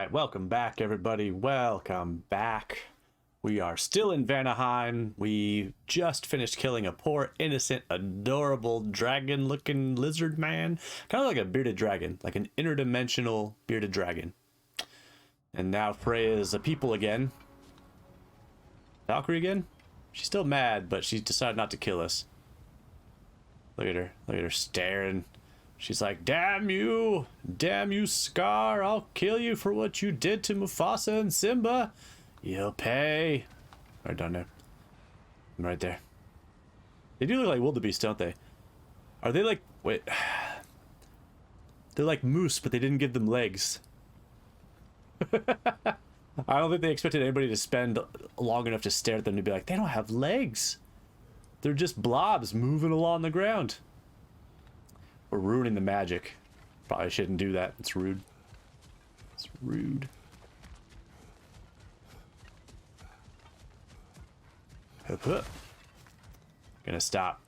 Alright, welcome back everybody, welcome back. We are still in Vanaheim. We just finished killing a poor, innocent, adorable, dragon-looking lizard man. Kind of like a bearded dragon, like an interdimensional bearded dragon. And now Freya is a people again. Valkyrie again? She's still mad, but she decided not to kill us. Look at her staring. She's like, damn you, Scar, I'll kill you for what you did to Mufasa and Simba. You'll pay. Right down there. Right there. They do look like wildebeest, don't they? Are they like, wait. They're like moose, but they didn't give them legs. I don't think they expected anybody to spend long enough to stare at them to be like, they don't have legs. They're just blobs moving along the ground. We're ruining the magic. Probably shouldn't do that. It's rude. It's rude. Hup, hup. Gonna stop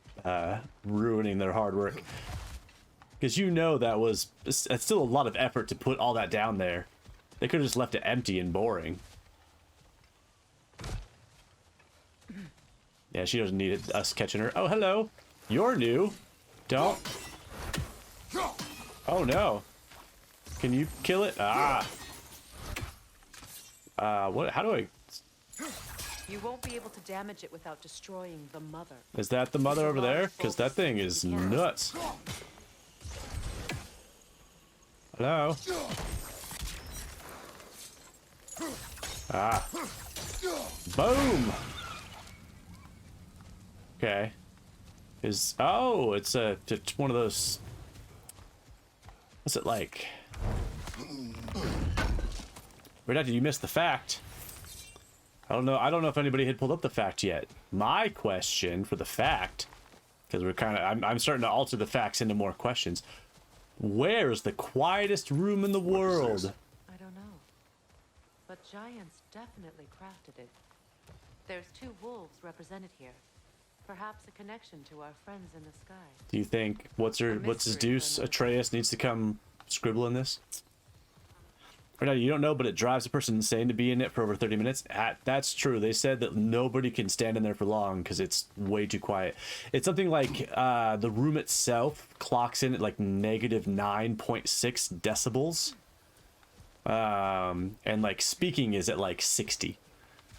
ruining their hard work. Because you know that's still a lot of effort to put all that down there. They could have just left it empty and boring. Yeah, she doesn't need us catching her. Oh, hello. You're new. Don't. Oh no. Can you kill it? Ah. What? How do I? You won't be able to damage it without destroying the mother. Is that the mother over there? Because that thing is nuts. Hello. Ah. Boom. Okay. Oh, it's one of those. What's it like? Redacted, you missed the fact. I don't know if anybody had pulled up the fact yet. My question for the fact, because I'm starting to alter the facts into more questions. Where's the quietest room in the world? I don't know. But giants definitely crafted it. There's two wolves represented here. Perhaps a connection to our friends in the sky. Do you think what's his deuce? Atreus needs to come scribble in this? Or no, you don't know, but it drives a person insane to be in it for over 30 minutes. That's true. They said that nobody can stand in there for long because it's way too quiet. It's something like the room itself clocks in at like negative 9.6 decibels. And like speaking is at like 60.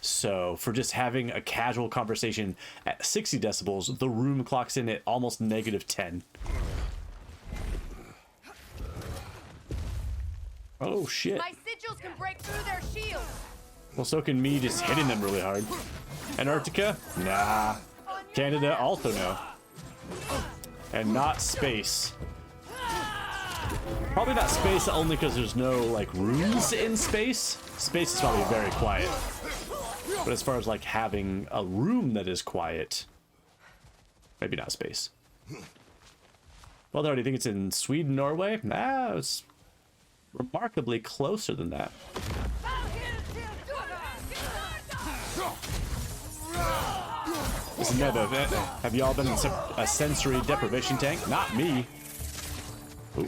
So for just having a casual conversation at 60 decibels, the room clocks in at almost negative 10. Oh shit. My sigils can break through their shields. Well, so can me just hitting them really hard. Antarctica? Nah. Canada? Also no. And not space. Probably not space only because there's no like rooms in space. Space is probably very quiet. But as far as like having a room that is quiet, maybe not space. Well, do you think it's in Sweden, Norway? Nah, it's remarkably closer than that. Listen, have y'all been in a sensory deprivation tank? Not me. Ooh.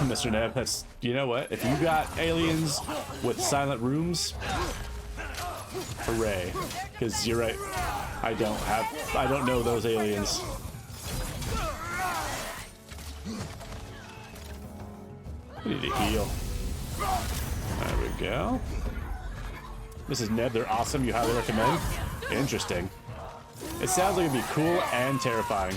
Mr. Neb, that's, you know what? If you got aliens with silent rooms, hooray. Because you're right, I don't know those aliens. I need to heal. There we go. This is Neb, they're awesome, you highly recommend? Interesting. It sounds like it'd be cool and terrifying.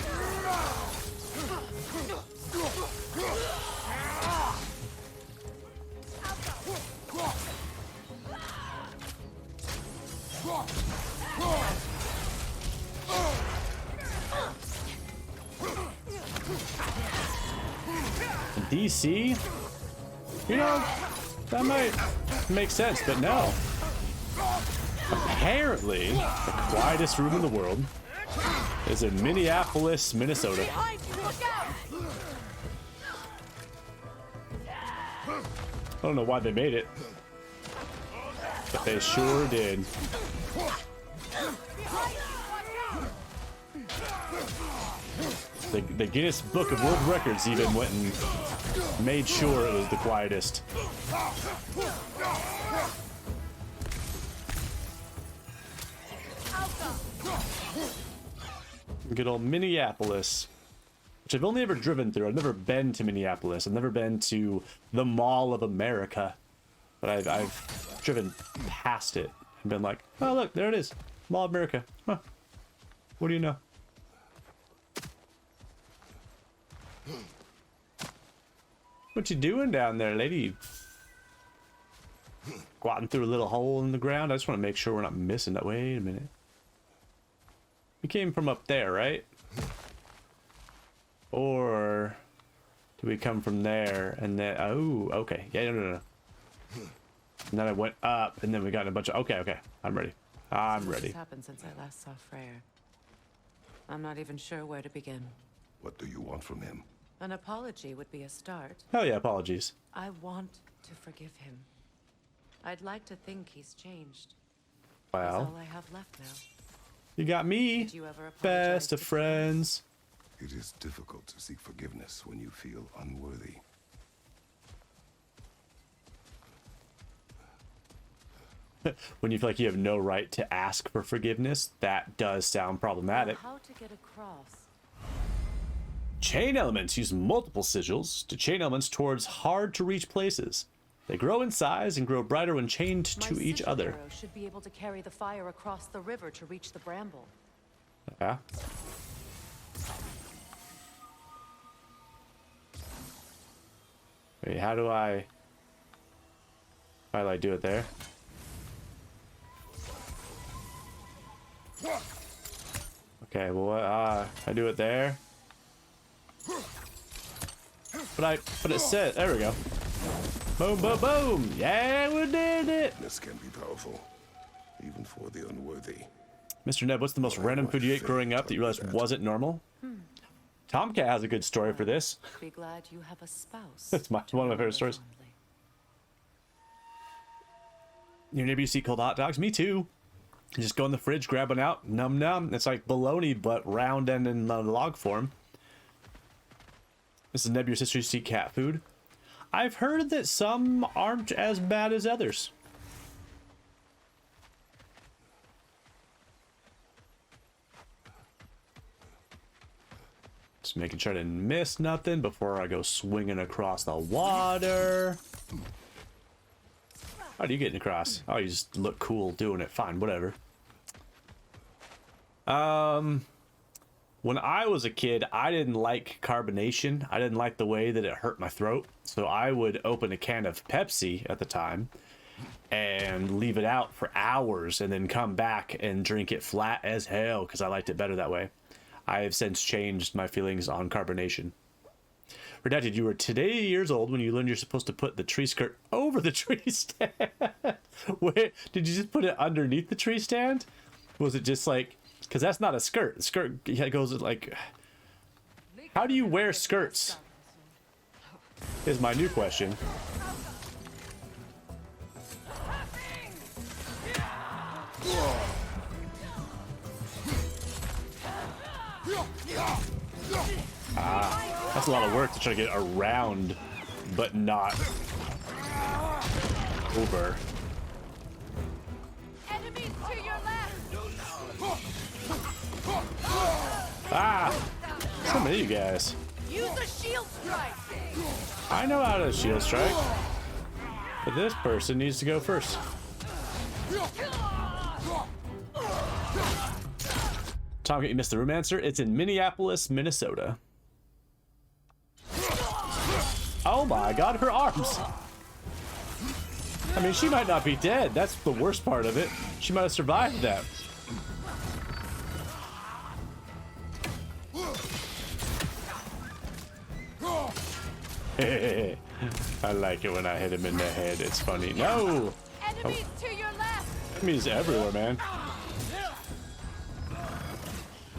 DC? You know, that might make sense, but no. Apparently, the quietest room in the world is in Minneapolis, Minnesota. I don't know why they made it, but they sure did. The Guinness Book of World Records even went and made sure it was the quietest. Good old Minneapolis, which I've only ever driven through. I've never been to Minneapolis. I've never been to the Mall of America, but I've driven past it and been like, oh look, there it is, Mall of America. Huh. What do you know? What you doing down there, lady? Squatting through a little hole in the ground. I just want to make sure we're not missing that. Wait a minute. We came from up there, right? Or do we come from there and then... Oh, okay. Yeah, no. And then I went up and then we got a bunch of... Okay. I'm ready. I'm ready. What's happened since I last saw Freya? I'm not even sure where to begin. What do you want from him? An apology would be a start. Hell yeah, apologies. I want to forgive him. I'd like to think he's changed. That's Wow. all I have left now. You got me. Did you ever apologize Best of to friends. It is difficult to seek forgiveness when you feel unworthy. When you feel like you have no right to ask for forgiveness, that does sound problematic. How to get across? Chain elements use multiple sigils to chain elements towards hard to reach places. They grow in size and grow brighter when chained to each sigil other. arrow should be able to carry the fire across the river to reach the bramble. Yeah. Wait, how do I like do it there? Okay, well, I do it there. But it said, there we go. Boom, boom, boom. Yeah, we did it. This can be powerful, even for the unworthy. Mr. Neb, what's the most random food you ate growing up that you realized wasn't normal? Tomcat has a good story for this. Be glad you have a spouse. That's one of my favorite stories. fondly. Your neighbor used to eat cold hot dogs? Me too. You just go in the fridge, grab one out, num num. It's like bologna, but round and in log form. This is Neb, your sister used to eat cat food. I've heard that some aren't as bad as others. Just making sure I didn't miss nothing before I go swinging across the water. How are you getting across? Oh, you just look cool doing it. Fine, whatever. When I was a kid, I didn't like carbonation. I didn't like the way that it hurt my throat. So I would open a can of Pepsi at the time and leave it out for hours and then come back and drink it flat as hell because I liked it better that way. I have since changed my feelings on carbonation. Redacted, you were today years old when you learned you're supposed to put the tree skirt over the tree stand. Wait, did you just put it underneath the tree stand? Was it just like... Because that's not a skirt. The skirt goes like... How do you wear skirts? Is my new question. Ah, that's a lot of work to try to get around, but not over. Enemies to your left. Ah! So many of you guys. Use a shield strike. I know how to shield strike. But this person needs to go first. Tom, you missed the room answer. It's in Minneapolis, Minnesota. Oh my god, her arms! I mean, she might not be dead. That's the worst part of it. She might have survived that. I like it when I hit him in the head. It's funny. No! Enemies to your left. Enemies everywhere, man.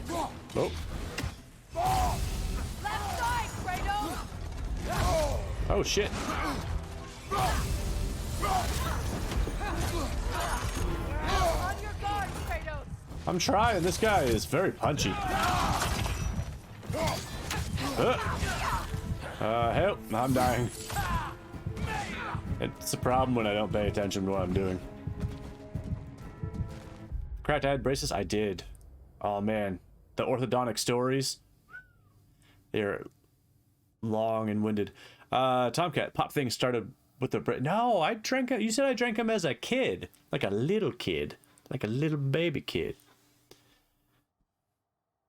Oh. Left side, Kratos. Oh, shit. On your guard, Kratos. I'm trying. This guy is very punchy. Help! I'm dying. It's a problem when I don't pay attention to what I'm doing. Cracked, I had braces? I did. Oh man. The orthodontic stories. They're long and winded. Tomcat, pop thing started with the... No, I drank... You said I drank them as a kid. Like a little kid. Like a little baby kid.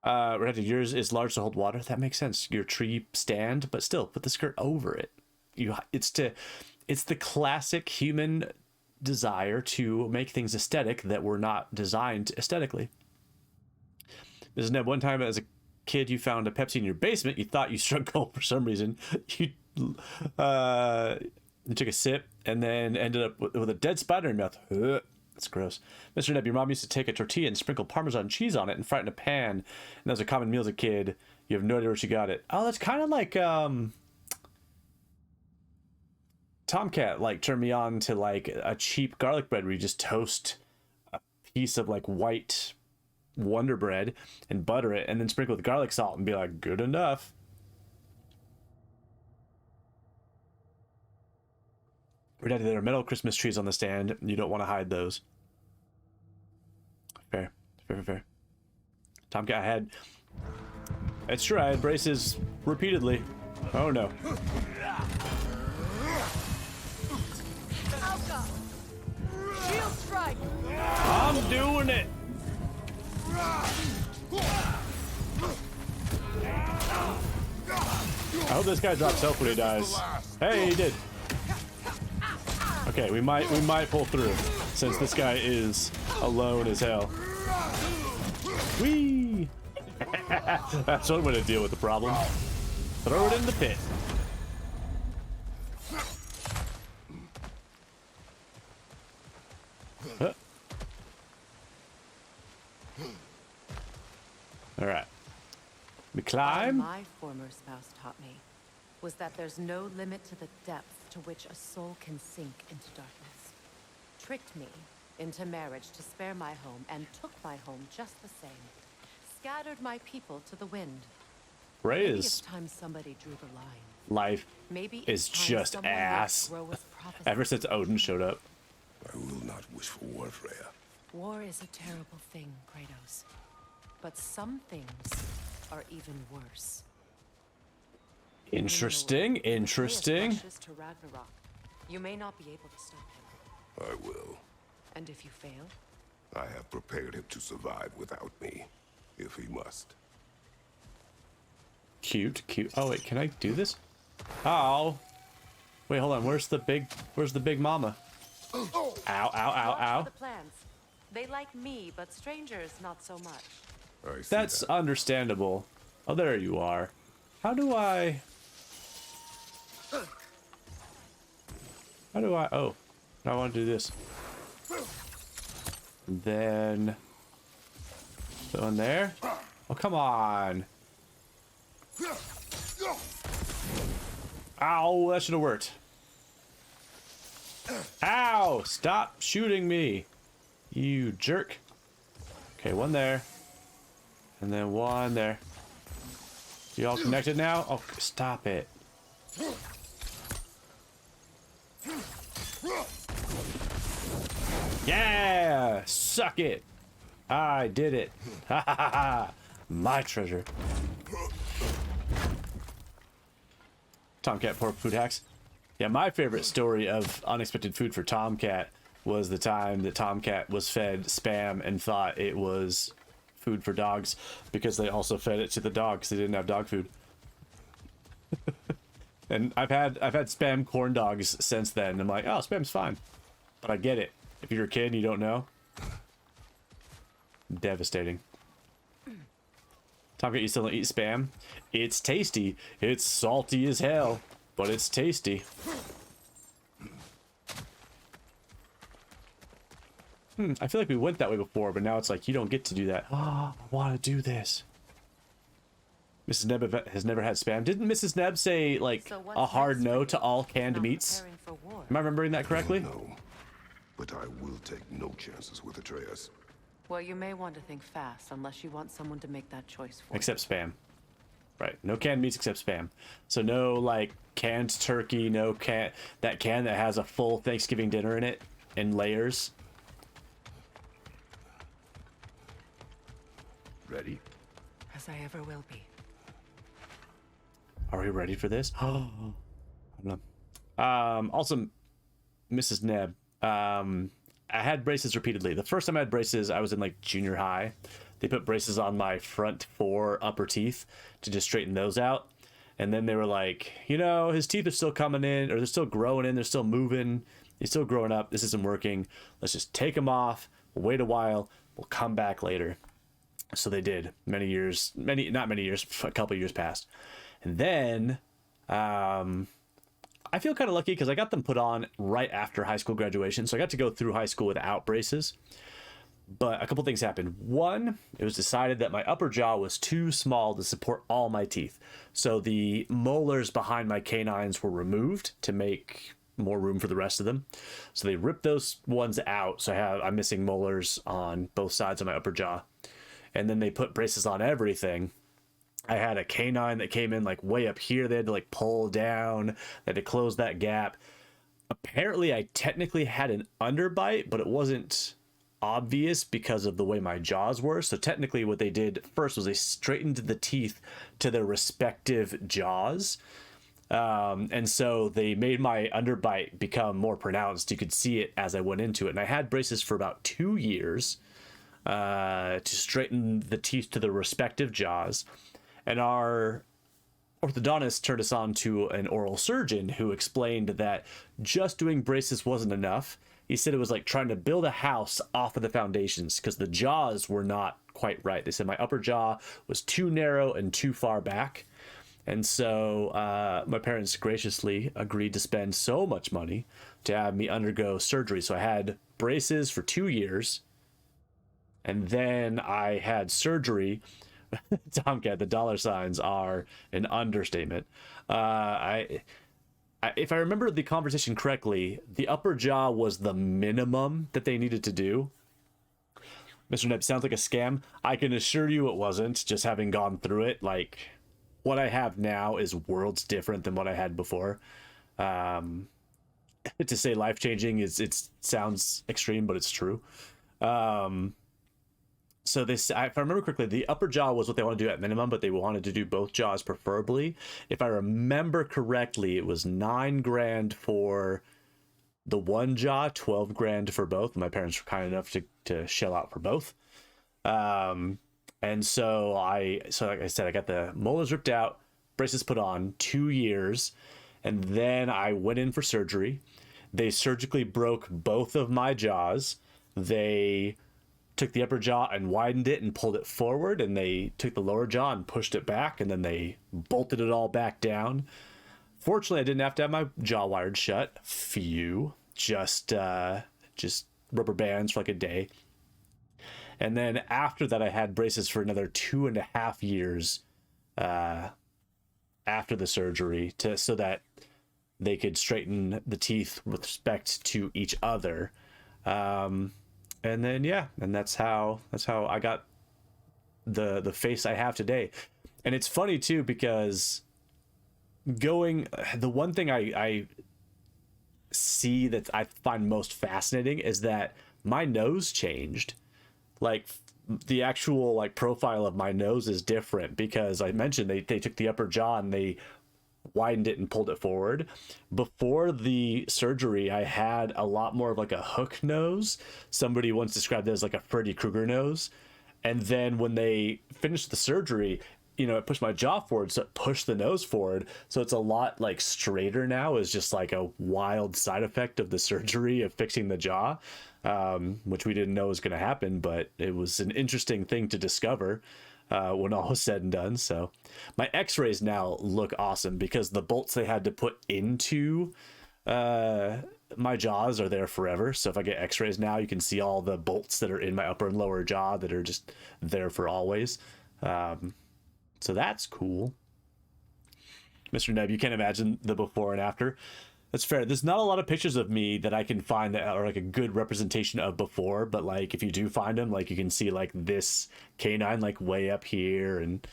Redacted, yours is large to hold water. That makes sense. Your tree stand, but still, put the skirt over it. It's the classic human desire to make things aesthetic that were not designed aesthetically. Mrs. Neb, one time as a kid, you found a Pepsi in your basement. You thought you struck gold for some reason. You took a sip and then ended up with a dead spider in your mouth. That's gross. Mr. Neb, your mom used to take a tortilla and sprinkle Parmesan cheese on it and fry it in a pan. And that was a common meal as a kid. You have no idea where she got it. Oh, that's kind of like Tomcat like turned me on to like a cheap garlic bread where you just toast a piece of like white Wonder Bread and butter it and then sprinkle with garlic salt and be like, good enough. Redacted, there are metal Christmas trees on the stand. You don't want to hide those. Fair. Tomcat, I had... It's true, I had braces repeatedly. Oh no. Alka! Shield strike! I'm doing it! I hope this guy drops health when he dies. Hey, he did. Okay, we might pull through since this guy is alone as hell. Whee! That's one way to deal with the problem. Throw it in the pit. Huh. All right. We climb. All my former spouse taught me was that there's no limit to the depth to which a soul can sink into darkness. Tricked me into marriage to spare my home and took my home just the same. Scattered my people to the wind. Maybe it's time somebody drew the line. Life Maybe is just ass. Ever since Odin showed up. I will not wish for war, Freya. War is a terrible thing, Kratos. But some things are even worse. Interesting. Rushes to Ragnarok. You may not be able to stop him. I will. And if you fail? I have prepared him to survive without me, if he must. Cute. Oh wait, can I do this? Oh. Wait, hold on. Where's the big mama? Ow, ow, ow, ow. The plants. They like me, but strangers not so much. That's understandable. Oh, there you are. How do I... Oh, I want to do this. And then... Go in there. Oh, come on. Ow, that should have worked. Ow! Stop shooting me, you jerk. Okay, one there. And then one there. You all connected now? Oh, stop it. Yeah! Suck it! I did it. Ha ha ha ha! My treasure. Tomcat pork food hacks. Yeah, my favorite story of unexpected food for Tomcat was the time that Tomcat was fed Spam and thought it was food for dogs because they also fed it to the dogs. They didn't have dog food. And I've had Spam corn dogs since then. I'm like, oh, Spam's fine. But I get it. If you're a kid and you don't know, devastating. Tomcat, you still don't eat Spam? It's tasty. It's salty as hell, but it's tasty. I feel like we went that way before, but now it's like you don't get to do that. Oh, I want to do this. Mrs. Neb has never had Spam. Didn't Mrs. Neb say like a hard no to all canned meats? Am I remembering that correctly? No, but I will take no chances with Atreus. Well, you may want to think fast unless you want someone to make that choice for you. Except Spam. Right. No canned meats except Spam. So no like canned turkey, no can that has a full Thanksgiving dinner in it in layers. Ready? As I ever will be. Are we ready for this? Oh, I don't know. Also, Mrs. Neb, I had braces repeatedly. The first time I had braces, I was in like junior high. They put braces on my front 4 upper teeth to just straighten those out. And then they were like, you know, his teeth are still coming in, or they're still growing in, they're still moving, he's still growing up, this isn't working. Let's just take them off, we'll wait a while, we'll come back later. So they did. Not many years, a couple years passed. And then I feel kind of lucky because I got them put on right after high school graduation. So I got to go through high school without braces. But a couple things happened. One, it was decided that my upper jaw was too small to support all my teeth. So the molars behind my canines were removed to make more room for the rest of them. So they ripped those ones out. So I'm missing molars on both sides of my upper jaw. And then they put braces on everything. I had a canine that came in like way up here. They had to like pull down. They had to close that gap. Apparently I technically had an underbite, but it wasn't obvious because of the way my jaws were. So technically what they did first was they straightened the teeth to their respective jaws. And so they made my underbite become more pronounced. You could see it as I went into it. And I had braces for about 2 years to straighten the teeth to the respective jaws. And our orthodontist turned us on to an oral surgeon who explained that just doing braces wasn't enough. He said it was like trying to build a house off of the foundations because the jaws were not quite right. They said my upper jaw was too narrow and too far back. And so my parents graciously agreed to spend so much money to have me undergo surgery. So I had braces for 2 years. And then I had surgery. Tomcat, the dollar signs are an understatement. If I remember the conversation correctly, the upper jaw was the minimum that they needed to do. Mr. Neb, sounds like a scam. I can assure you it wasn't, just having gone through it. Like, what I have now is worlds different than what I had before. To say life-changing it sounds extreme, but it's true. So this, if I remember correctly, the upper jaw was what they wanted to do at minimum, but they wanted to do both jaws preferably. If I remember correctly, it was $9,000 for the one jaw, $12,000 for both. My parents were kind enough to shell out for both. And so like I said, I got the molars ripped out, braces put on, 2 years, and then I went in for surgery. They surgically broke both of my jaws. They took the upper jaw and widened it and pulled it forward, and they took the lower jaw and pushed it back, and then they bolted it all back down. Fortunately, I didn't have to have my jaw wired shut. Phew. Just rubber bands for like a day. And then after that, I had braces for another 2.5 years after the surgery so that they could straighten the teeth with respect to each other. And then, yeah, and that's how I got the face I have today. And it's funny too, because the one thing I see that I find most fascinating is that my nose changed. Like, the actual like profile of my nose is different because I mentioned they took the upper jaw and they widened it and pulled it forward. Before the surgery, I had a lot more of like a hook nose. Somebody once described it as like a Freddy Krueger nose. And then when they finished the surgery, it pushed my jaw forward, so it pushed the nose forward. So it's a lot like straighter now, is just like a wild side effect of the surgery of fixing the jaw, which we didn't know was going to happen, but it was an interesting thing to discover when all was said and done. So my x-rays now look awesome because the bolts they had to put into my jaws are there forever. So if I get x-rays now, you can see all the bolts that are in my upper and lower jaw that are just there for always. So that's cool. Mr. Neb, you can't imagine the before and after. That's fair. There's not a lot of pictures of me that I can find that are like a good representation of before, but like if you do find them, like you can see like this canine like way up here and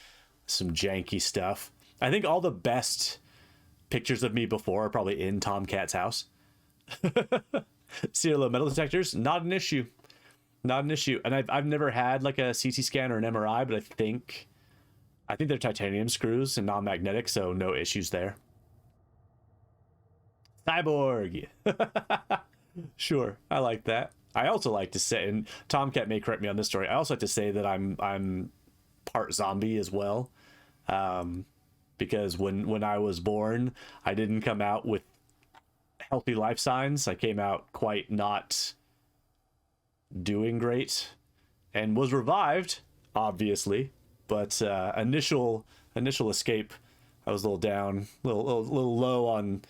some janky stuff. I think all the best pictures of me before are probably in Tomcat's house. Serial metal detectors, not an issue. Not an issue. And I've never had like a CT scan or an MRI, but I think they're titanium screws and non-magnetic, so no issues there. Cyborg. Sure, I like that. I also like to say, and Tomcat may correct me on this story, I also like to say that I'm part zombie as well. Because when I was born, I didn't come out with healthy life signs. I came out quite not doing great and was revived, obviously. But initial escape, I was a little down, little low on.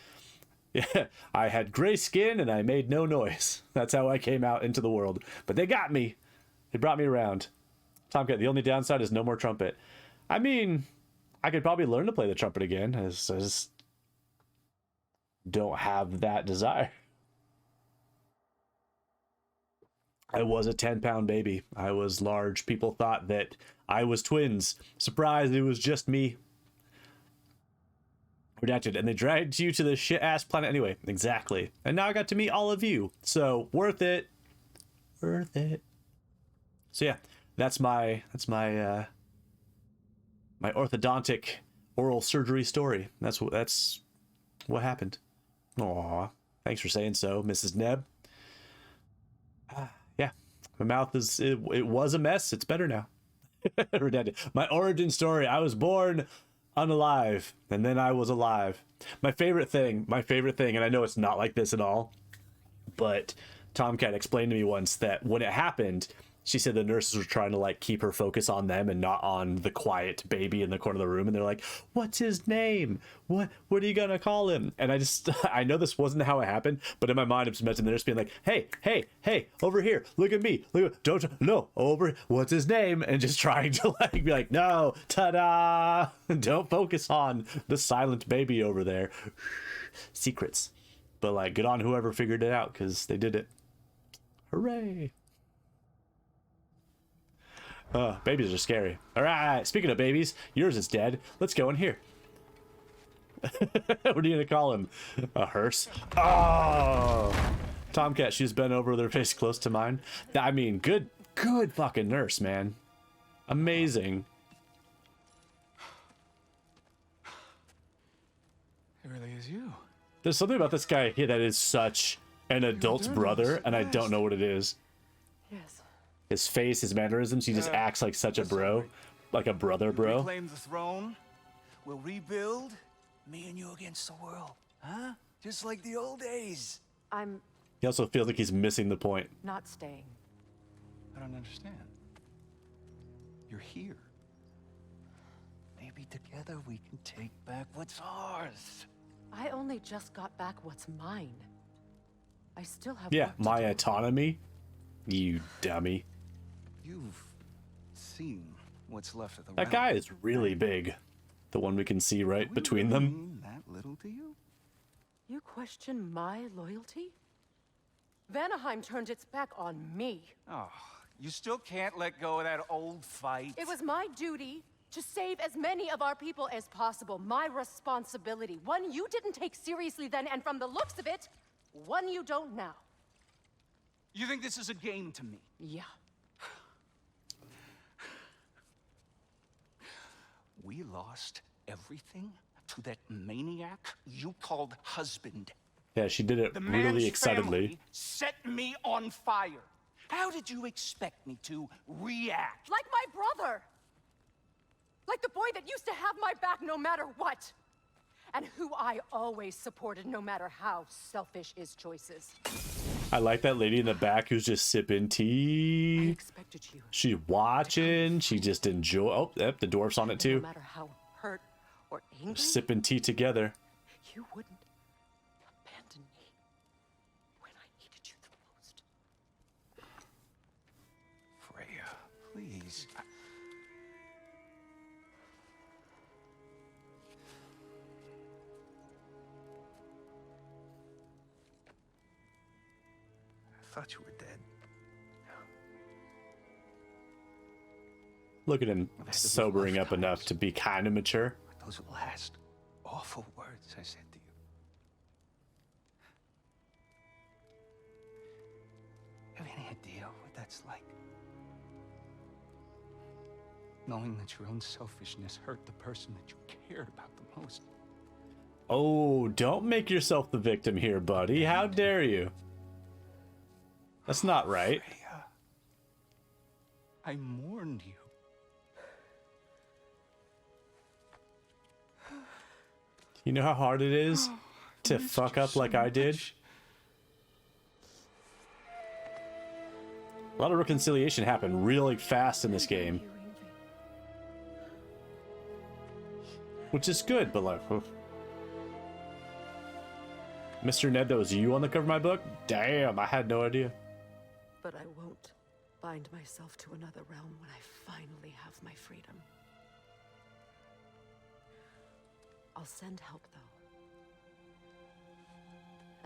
Yeah, I had gray skin and I made no noise. That's how I came out into the world. But they got me. They brought me around. Tomcat, the only downside is no more trumpet. I mean, I could probably learn to play the trumpet again. I just don't have that desire. I was a 10-pound baby. I was large. People thought that I was twins. Surprise, it was just me. Redacted. And they dragged you to the shit-ass planet anyway. Exactly. And now I got to meet all of you. So, worth it. Worth it. So yeah, that's my my orthodontic oral surgery story. That's what happened. Aw, thanks for saying so, Mrs. Neb. Yeah, my mouth it was a mess. It's better now. Redacted. My origin story. I was born unalive, and then I was alive. My favorite thing, and I know it's not like this at all, but Tomcat explained to me once that when it happened, she said the nurses were trying to like keep her focus on them and not on the quiet baby in the corner of the room, and they're like, what's his name? What are you gonna call him? And I know this wasn't how it happened, but in my mind I'm just imagining the nurse being like, hey, over here, look at me, over, what's his name? And just trying to like be like, no, ta-da, don't focus on the silent baby over there. Secrets. But like, good on whoever figured it out, because they did it. Hooray. Babies are scary. All right, speaking of babies, yours is dead. Let's go in here. What are you gonna call him? A hearse? Oh, Tomcat. She's bent over with her face close to mine. I mean, good fucking nurse, man. Amazing. It really is you. There's something about this guy here that is such an adult's brother, and I don't know what it is. Yes. His face, his mannerisms, he just acts like such a bro. Like a brother bro. Reclaim the throne. We'll rebuild. Me and you against the world. Huh? Just like the old days. I'm He also feels like he's missing the point. not staying. I don't understand. You're here. Maybe together we can take back what's ours. I only just got back what's mine. I still have Yeah, work to my do. autonomy. You dummy. You've seen what's left of the That guy is really big. The one we can see right between them. That little to you? You question my loyalty? Vanaheim turned its back on me. Oh, you still can't let go of that old fight. It was my duty to save as many of our people as possible. My responsibility. One you didn't take seriously then, and from the looks of it, one you don't now. You think this is a game to me? Yeah. We lost everything to that maniac you called husband. Yeah, she did it The really man's excitedly. family set me on fire. How did you expect me to react? Like my brother! Like the boy that used to have my back no matter what! And who I always supported no matter how selfish his choices. I like that lady in the back who's just sipping I tea. expected you. She's watching. She just enjoy. Oh, yep, the dwarf's on it No too. matter how hurt or angry, Sipping tea together. you wouldn't abandon me when I needed you the most. Freya, please. I thought you were dead. Look at him sobering up enough to be kind of mature. Those last awful words I said to you. Have any idea what that's like? Knowing that your own selfishness hurt the person that you cared about the most. Oh, don't make yourself the victim here, buddy. How dare you? That's not right. Freya, I mourned you. You know how hard it is to fuck up like I did? A lot of reconciliation happened really fast in this game. Which is good, but like... oh. Mr. Ned, that was you on the cover of my book? Damn, I had no idea. But I won't bind myself to another realm when I finally have my freedom. I'll send help, though.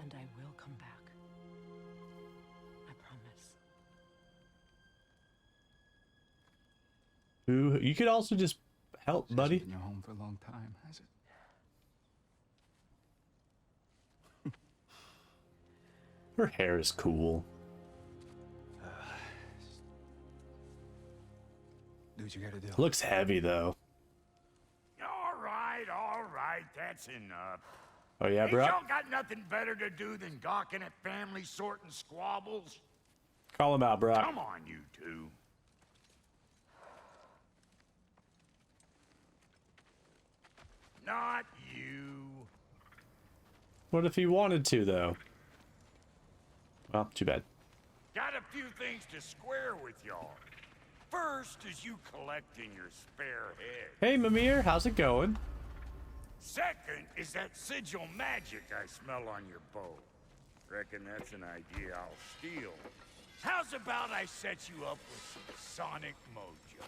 And I will come back. I promise. Ooh, you could also just help, buddy. Been your home for a long time, has it? Her hair is cool. Do what you gotta do. Looks heavy, though. All right, that's enough. Oh, yeah, Ain't bro? y'all got nothing better to do than gawking at family sorting squabbles? Call him out, bro. Come on, you two. Not you. What if he wanted to, though? Well, too bad. Got a few things to square with y'all. First is you collecting your spare head. Hey, Mimir, how's it going? Second is that sigil magic I smell on your bow. Reckon that's an idea I'll steal. How's about I set you up with some sonic mojo?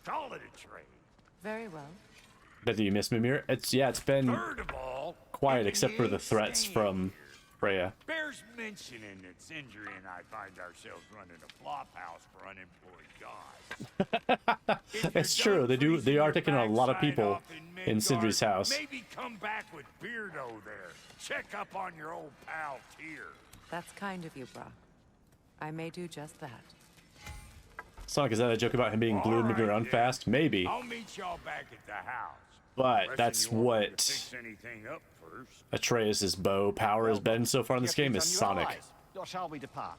Call it a trade. Very well. Bet you miss Mimir. It's been Third of all, quiet if except for you the ain't threats staying from here, Freya. bears mentioning that Sindri and I find ourselves running a flop house for unemployed guys. If It's you're true. done They are freezing taking your a lot of backside people off in Sindri's Midgard, house. Maybe come back with Beardo there. Check up on your old pal Tyr. That's kind of you, Brock. I may do just that. Sonic, is that a joke about him being blue and moving All right, around then. fast? Maybe. I'll meet y'all back at the house. But Unless that's you want me to what fix anything up first. Atreus' bow power has been so far in this game is Sonic. Or shall we depart?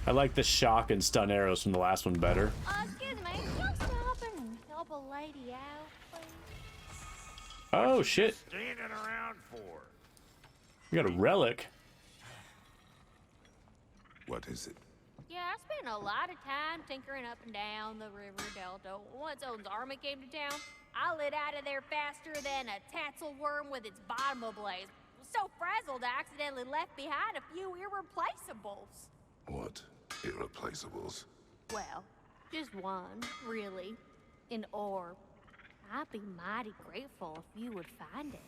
I like the shock and stun arrows from the last one better. Excuse me, can you stop and help a lady out, please? Oh, shit. Standing around for. We got a relic. What is it? Yeah, I spent a lot of time tinkering up and down the river delta. Once Odin's army came to town, I lit out of there faster than a tassel worm with its bottom ablaze. Was so frazzled I accidentally left behind a few irreplaceables. What irreplaceables? Well, just one, really. An orb. I'd be mighty grateful if you would find it.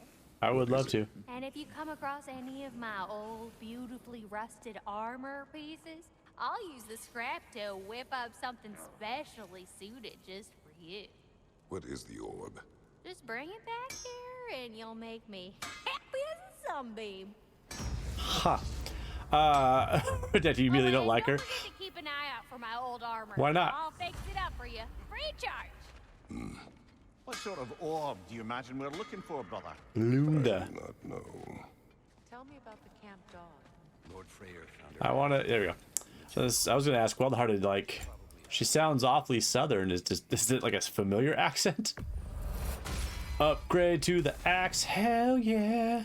I would love to. And if you come across any of my old, beautifully rusted armor pieces, I'll use the scrap to whip up something specially suited just for you. What is the orb? Just bring it back here and you'll make me happy as a sunbeam. Ha. That you really don't like her. Don't forget to keep an eye out for my old armor. Why not? I'll fix it up for you. Free of charge. What sort of orb do you imagine we're looking for, brother? Lunda. Do not know. Tell me about the camp dog. Lord Freya found I want to. There we go. So this, I was gonna ask Wild-Hearted, like, she sounds awfully southern. Is it like a familiar accent? Upgrade to the axe, hell yeah!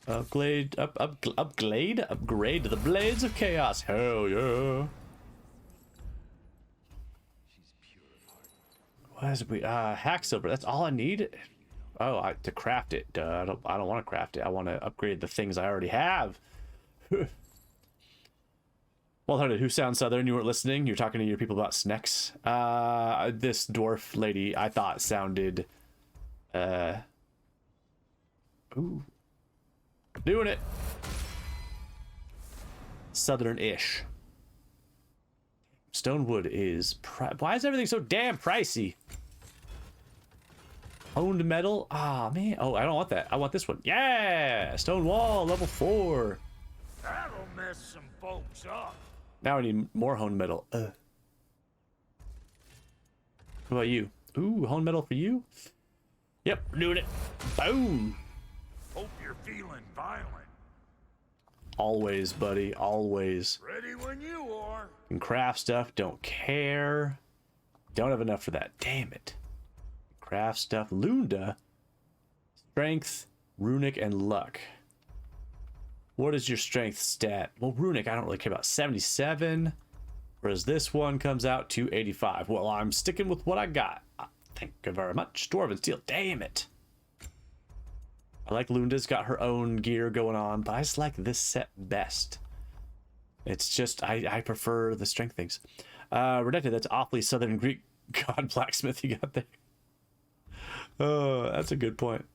Upgrade to the blades of chaos, hell yeah! What is we? Hack silver. That's all I need. Oh, to craft it. Duh, I don't want to craft it. I want to upgrade the things I already have. Well-Hearted, who sounds southern? You weren't listening. You're talking to your people about snacks. This dwarf lady I thought sounded, ooh, doing it. Southern-ish. Stonewood is... Why is everything so damn pricey? Honed metal? Ah, man. Oh, I don't want that. I want this one. Yeah! Stone wall, level 4. That'll mess some folks up. Now I need more honed metal. What about you? Ooh, honed metal for you? Yep, we're doing it. Boom! Hope you're feeling violent. Always, buddy. Always. Ready when you are. Can craft stuff. Don't care. Don't have enough for that. Damn it. Craft stuff. Lunda. Strength, runic, and luck. What is your strength stat? Well, runic, I don't really care about. 77. Whereas this one comes out to 85. Well, I'm sticking with what I got. Thank you very much. Dwarven steel. Damn it. I like Lunda's got her own gear going on, but I just like this set best. It's just, I prefer the strength things. Redacted, that's awfully Southern Greek god blacksmith you got there. Oh, that's a good point.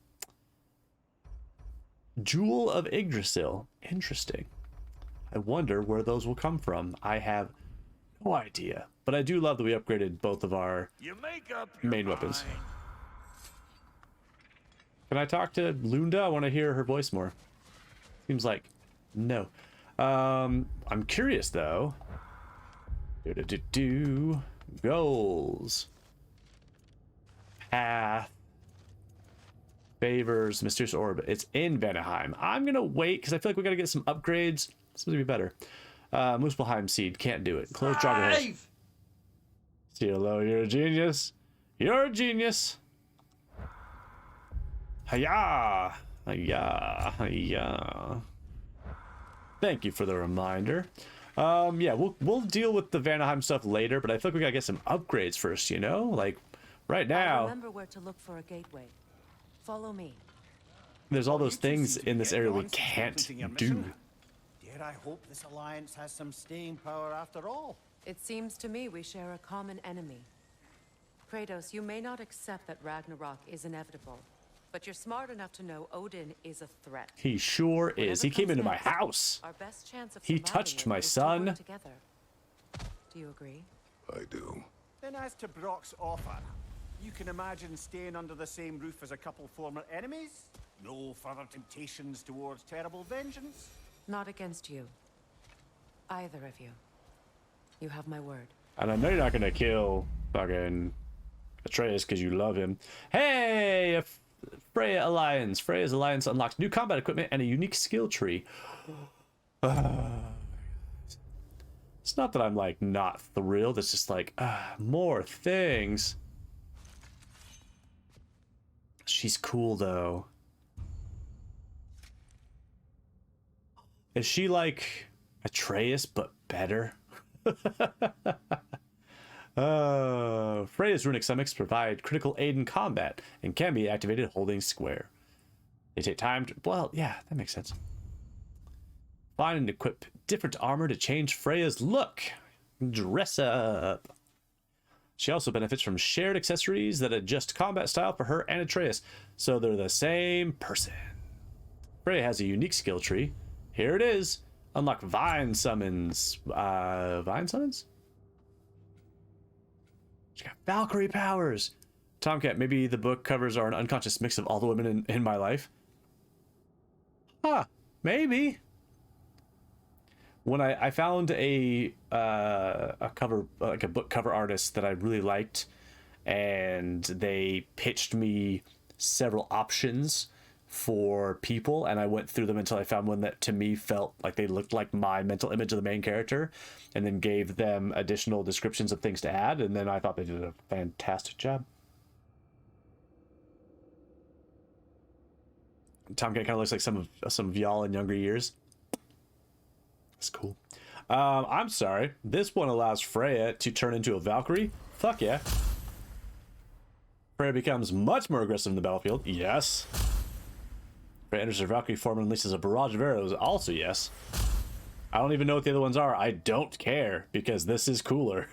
Jewel of Yggdrasil. Interesting. I wonder where those will come from. I have no idea. But I do love that we upgraded both of our main weapons. Can I talk to Lunda? I want to hear her voice more. Seems like no. I'm curious though. Goals. Path. Favors. Mysterious Orb. It's in Vanaheim. I'm gonna wait because I feel like we gotta get some upgrades. It's supposed to be better. Muspelheim Seed. Can't do it. Close Dragon. See hello, you're a genius. You're a genius. Hiya! Hiya! Hiya! Thank you for the reminder. Yeah, we'll deal with the Vanaheim stuff later, but I feel like we gotta get some upgrades first, you know? Like, right now... Remember where to look for a gateway. Follow me. There's all those things in this area we can't do. Dare I hope this alliance has some staying power after all? It seems to me we share a common enemy. Kratos, you may not accept that Ragnarok is inevitable, but you're smart enough to know Odin is a threat. He sure is. Whatever He came comes into my next, house. Our best chance of He surviving touched it my is to work son. together. Do you agree? I do. Then as to Brock's offer, you can imagine staying under the same roof as a couple former enemies? No further temptations towards terrible vengeance? Not against you. Either of you. You have my word. And I know you're not gonna kill fucking Atreus because you love him. Hey! Freya Alliance. Freya's Alliance unlocks new combat equipment and a unique skill tree. It's not that I'm like not thrilled, it's just like more things. She's cool though. Is she like Atreus but better? Freya's runic stomachs provide critical aid in combat and can be activated holding square. They take time to... Well, yeah, that makes sense. Find and equip different armor to change Freya's look. Dress up. She also benefits from shared accessories that adjust combat style for her and Atreus, so they're the same person. Freya has a unique skill tree. Here it is. Unlock Vine Summons. Vine Summons? She got Valkyrie powers. Tomcat, maybe the book covers are an unconscious mix of all the women in my life. Huh. Maybe. When I found a cover, like a book cover artist that I really liked, and they pitched me several options for people, and I went through them until I found one that to me felt like they looked like my mental image of the main character, and then gave them additional descriptions of things to add, and then I thought they did a fantastic job. Tomcat kind of looks like some of y'all in younger years. That's cool. I'm sorry. This one allows Freya to turn into a Valkyrie. Fuck yeah. Freya becomes much more aggressive in the battlefield. Yes. Freya enters her Valkyrie form and unleashes a barrage of arrows. Also yes. I don't even know what the other ones are. I don't care because this is cooler.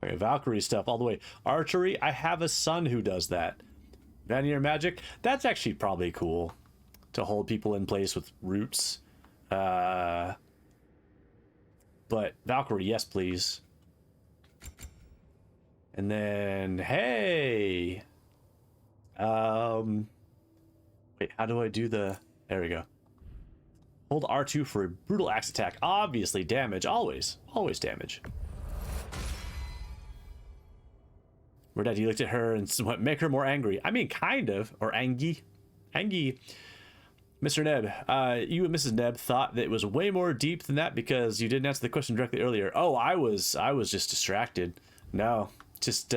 Okay, Valkyrie stuff all the way. Archery. I have a son who does that. Vanir magic. That's actually probably cool to hold people in place with roots. But Valkyrie, yes, please. And then, hey. Wait, how do I do the... There we go. Hold R2 for a brutal axe attack. Obviously damage, always damage. Red Daddy looked at her and said, "What, make her more angry?" I mean, kind of, or angy. Mr. Neb, you and Mrs. Neb thought that it was way more deep than that because you didn't answer the question directly earlier. Oh, I was just distracted. No, just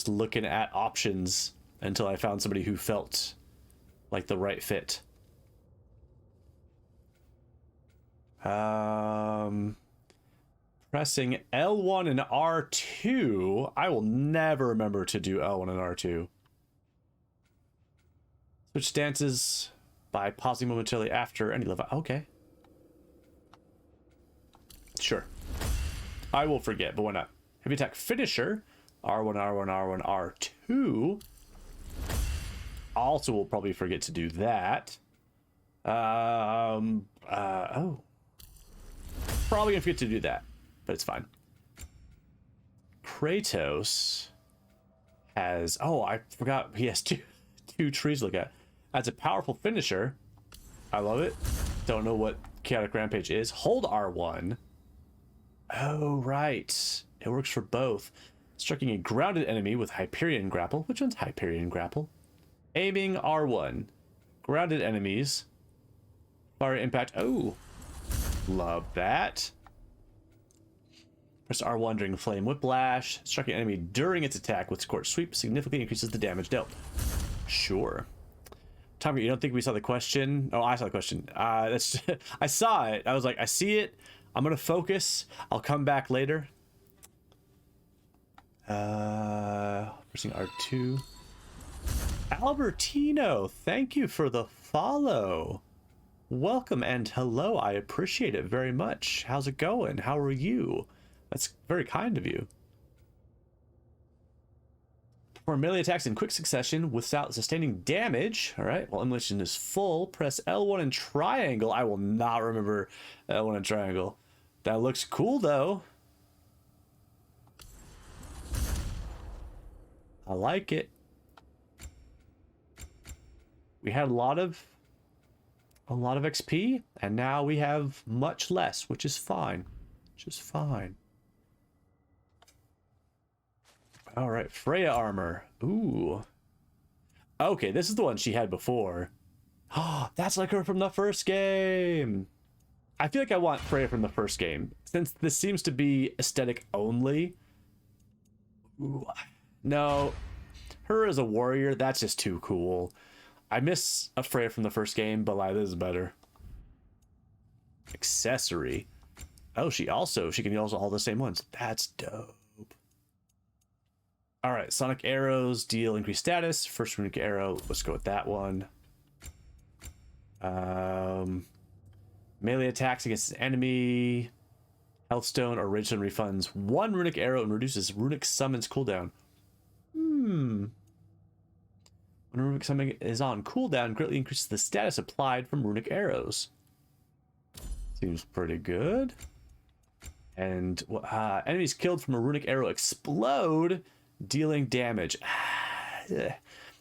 looking at options until I found somebody who felt like the right fit. Pressing L1 and R2. I will never remember to do L1 and R2. Switch stances by pausing momentarily after any level. Okay. Sure. I will forget, but why not? Heavy attack finisher. R1, R1, R1, R2. Also will probably forget to do that. Oh. Probably gonna forget to do that, but it's fine. Kratos has... Oh, I forgot he has two trees to look at. That's a powerful finisher. I love it. Don't know what Chaotic Rampage is. Hold R1. Oh, right. It works for both. Striking a grounded enemy with Hyperion Grapple. Which one's Hyperion Grapple? Aiming R1. Grounded enemies. Fire impact. Oh. Love that. Press R1 during Flame Whiplash. Striking an enemy during its attack with Scorch Sweep significantly increases the damage dealt. Sure. Tom, you don't think we saw the question? Oh, I saw the question. That's I saw it. I was like, I see it. I'm gonna focus. I'll come back later. Pressing R2. Albertino, thank you for the follow. Welcome and hello. I appreciate it very much. How's it going? How are you? That's very kind of you. For melee attacks in quick succession without sustaining damage. All right, while animation is full, press L1 and triangle. I will not remember L1 and triangle. That looks cool though. I like it. We had a lot of XP, and now we have much less, which is fine. All right, Freya armor. Ooh. Okay, this is the one she had before. Oh, that's like her from the first game. I feel like I want Freya from the first game, since this seems to be aesthetic only. Ooh. No, her as a warrior, that's just too cool. I miss a Freya from the first game, but like, this is better. Accessory. Oh, she can use all the same ones. That's dope. All right, sonic arrows deal increased status. First runic arrow, let's go with that one. Melee attacks against an enemy. Healthstone or Rage Stone refunds one runic arrow and reduces runic summons cooldown. When runic summon is on cooldown, greatly increases the status applied from runic arrows. Seems pretty good. And enemies killed from a runic arrow explode, dealing damage. But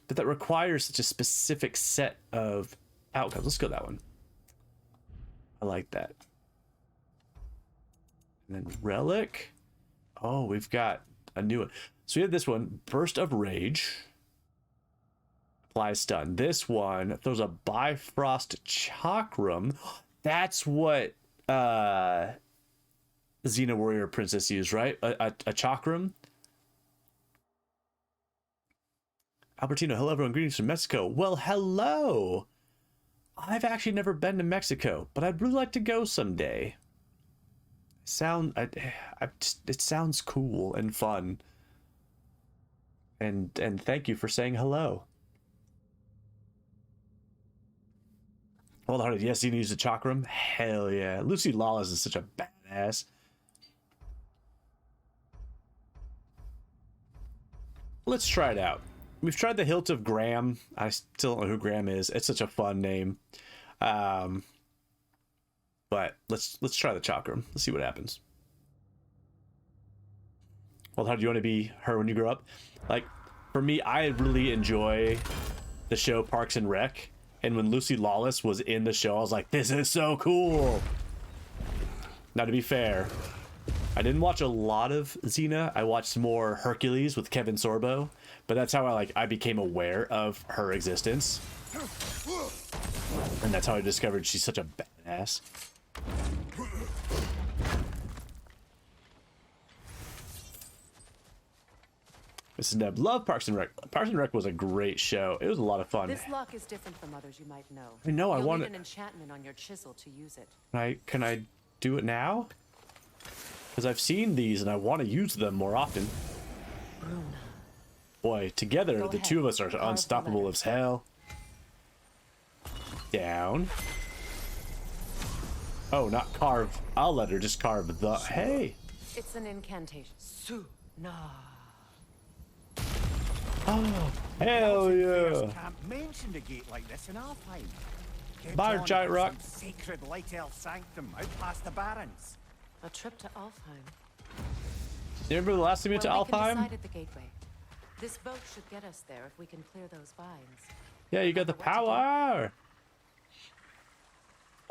that requires such a specific set of outcomes. Let's go that one. I like that. And then relic. Oh, we've got a new one. So we have this one, Burst of Rage. Apply stun. This one throws a Bifrost Chakram. That's what Xena Warrior Princess used, right? A Chakram. Albertino, hello everyone, greetings from Mexico. Well, hello. I've actually never been to Mexico, but I'd really like to go someday. It sounds cool and fun. And thank you for saying hello. Hold on, yes, you can use the Chakram. Hell yeah. Lucy Lawless is such a badass. Let's try it out. We've tried the Hilt of Graham. I still don't know who Graham is. It's such a fun name. But let's try the Chakram. Let's see what happens. Well, how do you want to be her when you grow up? Like, for me, I really enjoy the show Parks and Rec. And when Lucy Lawless was in the show, I was like, this is so cool. Now, to be fair, I didn't watch a lot of Xena. I watched more Hercules with Kevin Sorbo. But that's how I became aware of her existence. And that's how I discovered she's such a badass. Mrs. Neb, love Parks and Rec. Parks and Rec was a great show. It was a lot of fun. This lock is different from others you might know. I know, I You'll want need it. an enchantment on your chisel to use it. Can I do it now? Because I've seen these and I want to use them more often. Bruna. Boy, together, Go the ahead. two of us are Carve the unstoppable letters. as hell. Down. Oh, not carve a letter, just carve the... Hey! It's an incantation. Su-na. Oh, hell Freya's yeah! Camp mentioned a gate like this in Alfheim. Get Bye, on Giant to Rock. some sacred light elf sanctum out past the Barrens. A trip to Alfheim. You remember the last time you went to Well, we can Alfheim? decide at the gateway. This boat should get us there if we can clear those vines. Yeah, you got the Remember what to do. power!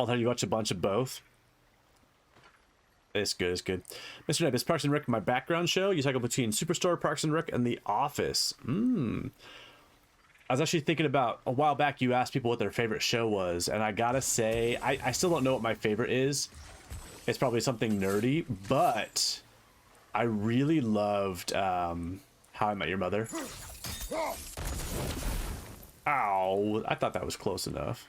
Although you watch a bunch of both. It's good, it's good. Mr. Neb, is Parks and Rec my background show? You cycle between Superstore, Parks and Rec, and The Office. I was actually thinking about, a while back you asked people what their favorite show was, and I gotta say, I still don't know what my favorite is. It's probably something nerdy, but I really loved How I Met Your Mother. Ow, I thought that was close enough.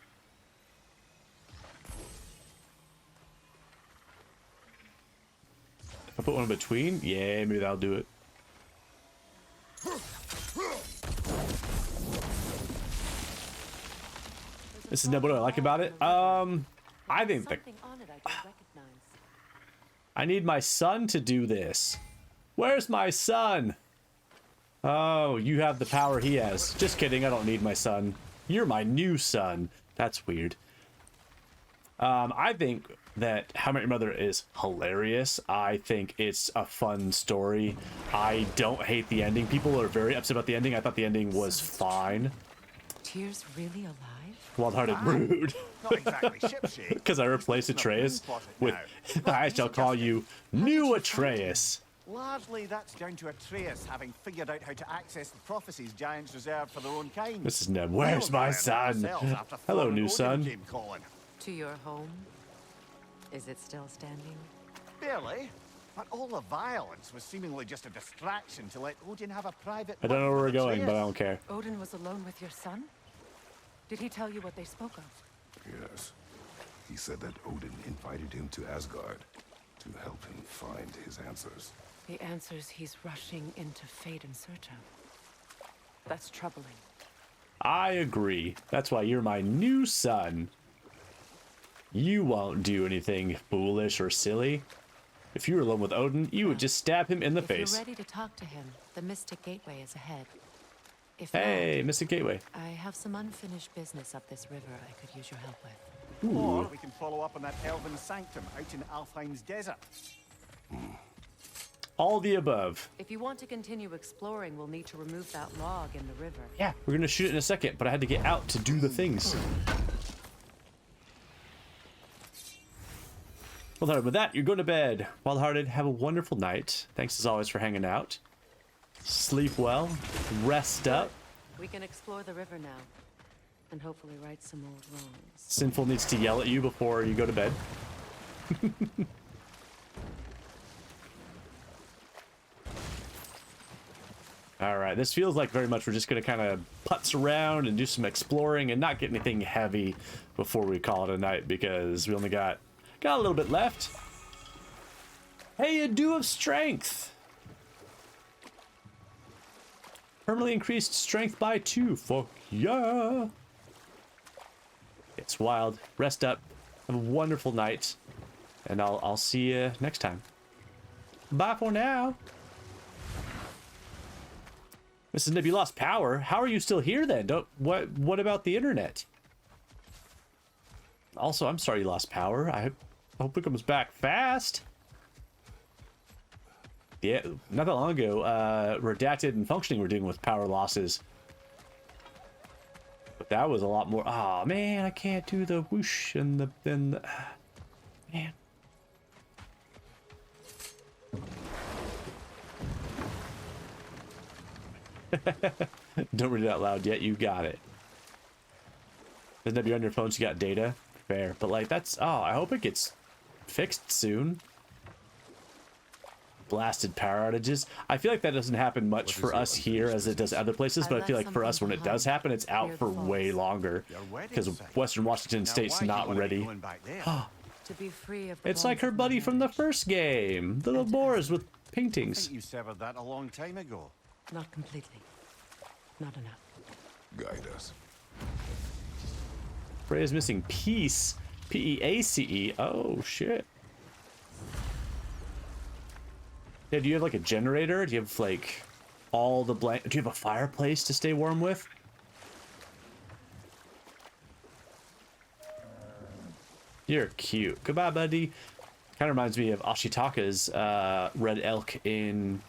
If I put one in between, yeah, maybe that'll do it. This is what I like about it. I think that Something on it I don't recognize. I need my son to do this. Where's my son? Oh, you have the power he has. Just kidding, I don't need my son. You're my new son. That's weird. I think that How I Met Your Mother is hilarious. I think it's a fun story. I don't hate the ending. People are very upset about the ending. I thought the ending was fine. Tears really alive? Wild-hearted rude. Not exactly shipshape. Because I replaced Atreus with I shall call you New Atreus. Largely, that's down to Atreus having figured out how to access the prophecies giants reserved for their own kind. Mrs. Neb, where's my son? Hello, new son. To your home? Is it still standing? Barely. But all the violence was seemingly just a distraction to let Odin have a private... I don't know where we're word with going, but I Atreus. don't care. Odin was alone with your son? Did he tell you what they spoke of? Yes. He said that Odin invited him to Asgard to help him find his answers. The answers he's rushing into fate in search of. That's troubling. I agree. That's why you're my new son. You won't do anything foolish or silly. If you were alone with Odin, you would just stab him in the If face. you're ready to talk to him, the Mystic Gateway is ahead. If Hey, Mystic Gateway. not, I have some unfinished business up this river I could use your help with. Or we can follow up on that elven sanctum out in Alfheim's desert. All the above. If you want to continue exploring, we'll need to remove that log in the river. Yeah, we're gonna shoot it in a second, but I had to get out to do the things. Well, with that, you're going to bed. Wild-hearted, have a wonderful night. Thanks as always for hanging out. Sleep well, rest up. We can explore the river now, and hopefully right some old wrongs. Sinful needs to yell at you before you go to bed. All right, this feels like very much we're just gonna kind of putz around and do some exploring and not get anything heavy before we call it a night because we only got a little bit left. Hey, a dew of strength. Permanently increased strength by 2. Fuck yeah. It's wild. Rest up. Have a wonderful night. And I'll see you next time. Bye for now. Mrs. Nib, you lost power. How are you still here then? What about the internet? Also, I'm sorry you lost power. I hope it comes back fast. not that long ago, Redacted and Functioning were dealing with power losses. But that was a lot more. Oh man, I can't do the whoosh and the man. Don't read it out loud yet. You got it. Doesn't have you on your phone, so you got data. Fair, but like that's. Oh, I hope it gets fixed soon. Blasted power outages. I feel like that doesn't happen much for us here as it does other places, but I feel like for us, when it does happen, it's out for way longer because Western Washington State's not ready. To be free of It's like her buddy from the first game, the little boars with I paintings. think you severed that a long time ago. Not completely. Not enough. Guide us. Freya's missing peace. P-E-A-C-E. Oh shit. Yeah, do you have like a generator? Do you have like all the blank? Do you have a fireplace to stay warm with? You're cute. Goodbye, buddy. Kind of reminds me of Ashitaka's red elk in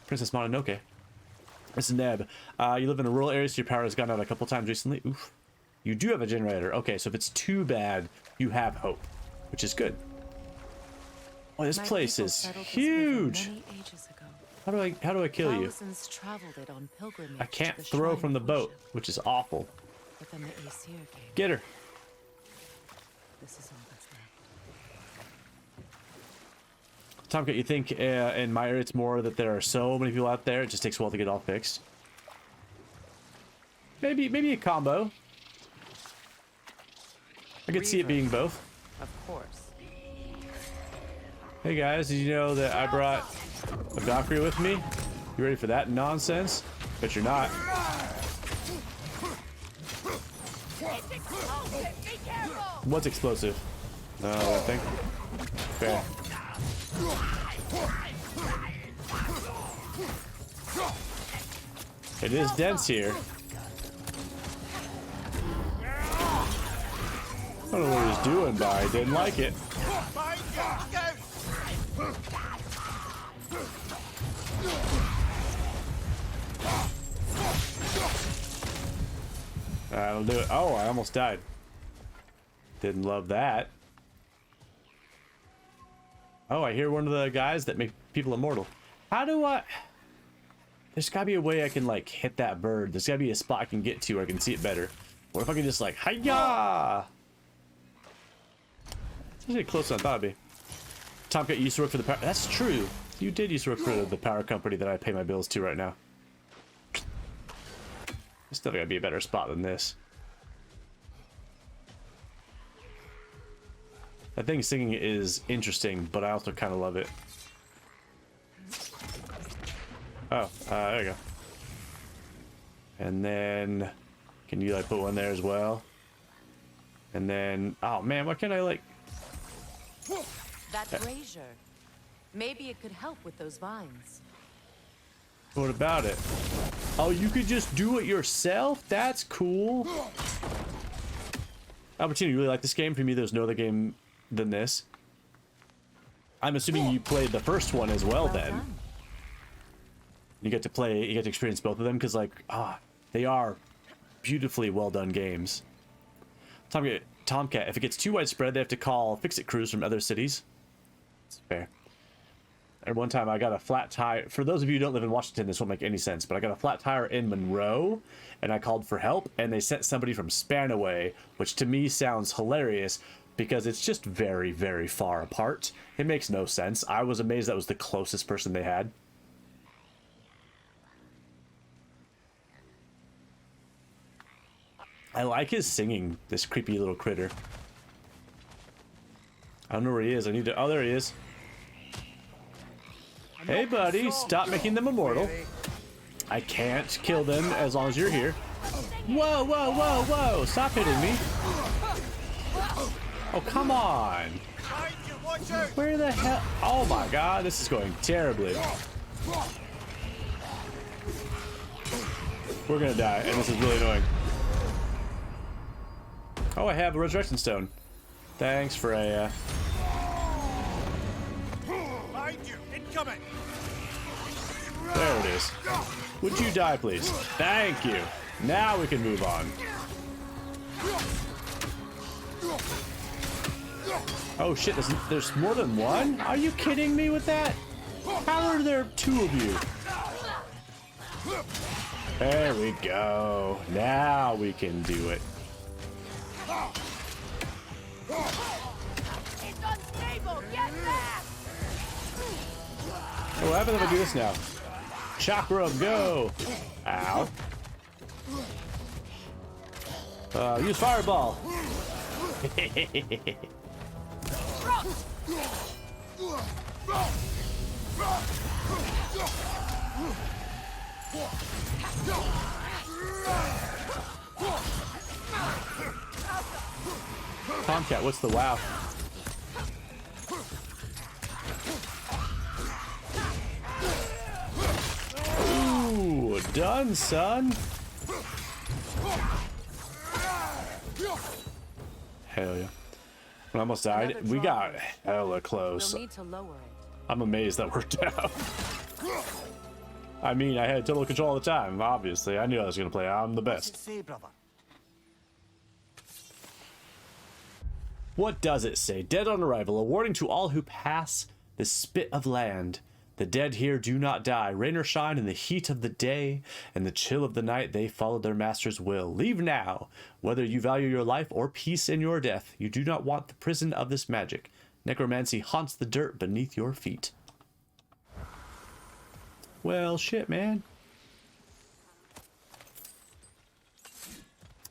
Princess Mononoke. This is Neb. You live in a rural area, so your power has gone out a couple times recently. Oof. You do have a generator. Okay, so if it's too bad, you have hope, which is good. Oh, this place is huge. How do I kill you? I can't throw from the boat, which is awful. Get her. This is all that's left. Tomcat, you think in my area it's more that there are so many people out there, it just takes a while to get all fixed? Maybe a combo. I could see it being both. Of course. Hey guys, did you know that I brought a Valkyrie with me? You ready for that nonsense? But you're not. What's explosive? No, that thing. Okay. It is dense here. I don't know what he's doing, but I didn't like it. That'll do it. Oh, I almost died. Didn't love that. Oh, I hear one of the guys that make people immortal. How do I... There's gotta be a way I can, like, hit that bird. There's gotta be a spot I can get to where I can see it better. What if I can just, like, hi-ya! It's actually closer than I thought it'd be. Tomcat, you used to work for the power... That's true. You did used to work for the power company that I pay my bills to right now. There's still gotta be a better spot than this. I think singing is interesting, but I also kind of love it. Oh, there you go. And then, can you like put one there as well? And then, oh man, why can't I like... That brazier. Maybe it could help with those vines. What about it? Oh, you could just do it yourself? That's cool. Albertino, you really like this game? For me, there's no other game than this. I'm assuming you played the first one as well then. Done. You get to experience both of them because like, they are beautifully well done games. Tomcat, if it gets too widespread, they have to call fix-it crews from other cities. It's fair. At one time, I got a flat tire. For those of you who don't live in Washington, this won't make any sense, but I got a flat tire in Monroe, and I called for help, and they sent somebody from Spanaway, which to me sounds hilarious because it's just very, very far apart. It makes no sense. I was amazed that was the closest person they had. I like his singing, this creepy little critter. I don't know where he is. I need to... Oh, there he is. Hey, buddy, stop making them immortal. I can't kill them as long as you're here. Whoa, whoa, whoa, whoa! Stop hitting me. Oh, come on. Where the hell? Oh my god, this is going terribly. We're gonna die, and this is really annoying. Oh, I have a resurrection stone. Thanks, Freya. you! Incoming! There it is. Would you die, please? Thank you. Now we can move on. Oh shit, there's more than one? Are you kidding me with that? How are there two of you? There we go. Now we can do it. It's unstable! Get back! Oh, what happens if I do this now? Chakra, go! Ow. Use fireball. Tomcat, what's the wow? Ooh, done, son. Hell yeah. I almost died. We got hella close. You'll need to lower it. I'm amazed that worked out. I mean, I had total control all the time, obviously. I knew I was going to play. I'm the What's it best. say, brother? What does it say? Dead on arrival, a warning to all who pass the spit of land. The dead here do not die. Rain or shine in the heat of the day and the chill of the night, they follow their master's will. Leave now. Whether you value your life or peace in your death, you do not want the prison of this magic. Necromancy haunts the dirt beneath your feet. Well, shit, man.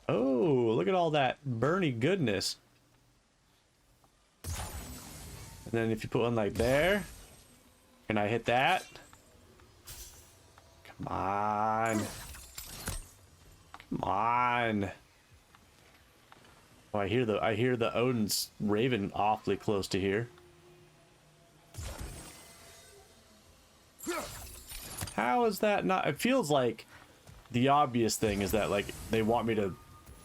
Oh, look at all that burny goodness. And then if you put one like there, can I hit that? Come on. Come on. Oh, I hear the Odin's Raven awfully close to here. How is that not? It feels like the obvious thing is that like they want me to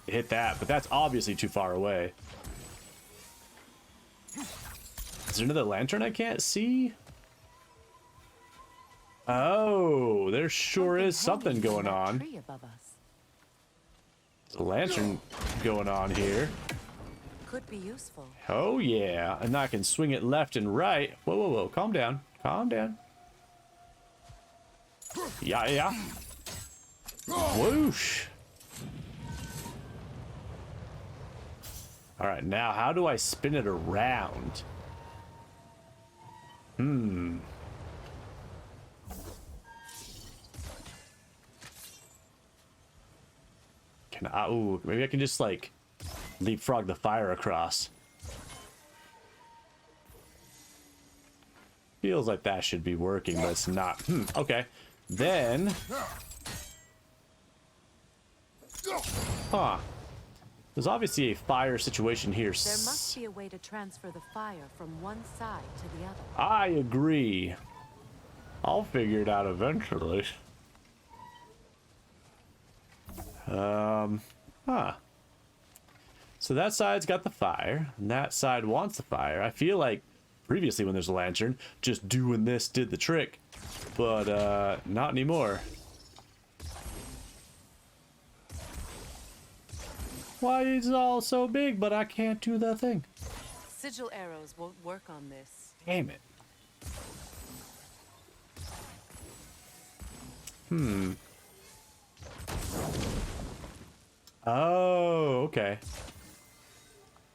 hit that, but that's obviously too far away. Is there another lantern I can't see? Oh, there sure is something going on. Tree above us. There's a lantern going on here. Could be useful. Oh yeah, and I can swing it left and right. Whoa, whoa, whoa, calm down. Calm down. Yeah, yeah. Whoosh. All right, now how do I spin it around? Can I, ooh, maybe I can just like leapfrog the fire across. Feels like that should be working, but it's not. Okay. Then. Huh. There's obviously a fire situation here. There must be a way to transfer the fire from one side to the other. I agree. I'll figure it out eventually. Huh. So that side's got the fire, and that side wants the fire. I feel like previously when there's a lantern, just doing this did the trick, but not anymore. Why is it all so big, but I can't do the thing? Sigil arrows won't work on this. Damn it. Oh, okay.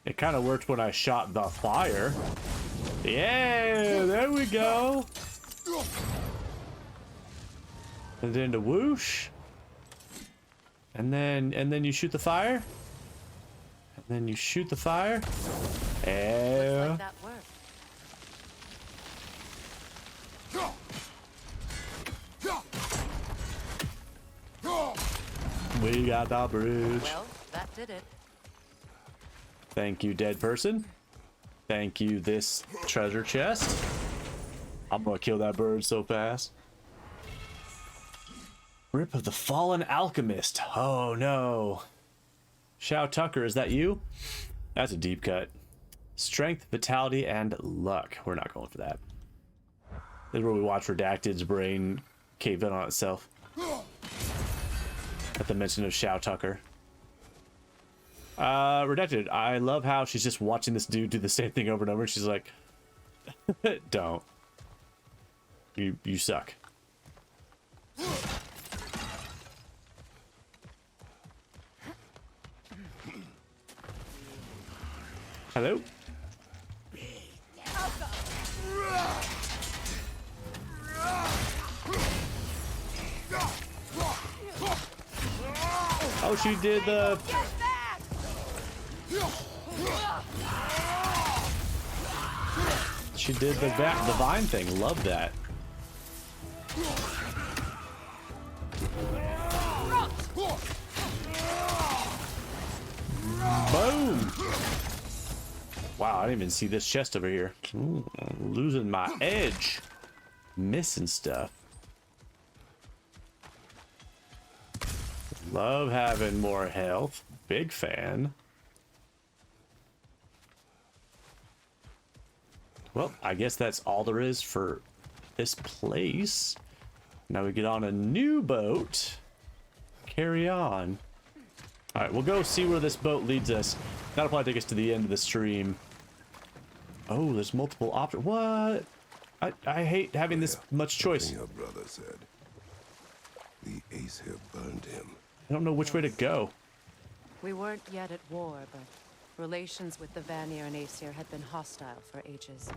It kind of worked when I shot the fire. Yeah, there we go. And then the whoosh. And then you shoot the fire. And then you shoot the fire. Yeah. Like that worked. We got the bridge. Well, that did it. Thank you, dead person. Thank you, this treasure chest. I'm gonna kill that bird so fast. Rip of the Fallen Alchemist. Oh no. Shao Tucker, is that you? That's a deep cut. Strength, vitality, and luck. We're not going for that. This is where we watch Redacted's brain cave in on itself. At the mention of Shao Tucker. Redacted, I love how she's just watching this dude do the same thing over and over. And she's like, don't. You suck. Hello? Oh, she did the... She did the vine thing. Love that. Boom! Wow, I didn't even see this chest over here. Ooh, I'm losing my edge. Missing stuff. Love having more health. Big fan. Well, I guess that's all there is for this place. Now we get on a new boat. Carry on. All right, we'll go see where this boat leads us. That'll probably take us to the end of the stream. Oh, there's multiple options. What? I hate having this much choice. Your brother said. The ace here burned him. I don't know which way to go. We weren't yet at war, but relations with the Vanir and Aesir had been hostile for ages.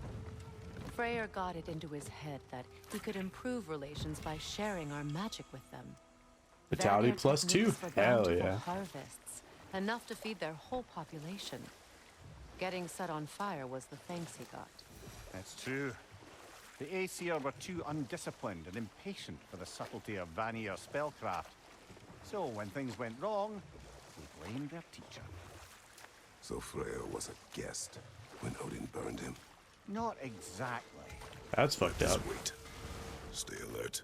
Freya got it into his head that he could improve relations by sharing our magic with them. Vitality Vanir plus 2. techniques for Hell bountiful yeah. harvests, enough to feed their whole population. Getting set on fire was the thanks he got. That's true. The Aesir were too undisciplined and impatient for the subtlety of Vanir spellcraft. So when things went wrong, they blamed their teacher. So Freya was a guest when Odin burned him. Not exactly. That's fucked up. Just wait. Stay alert.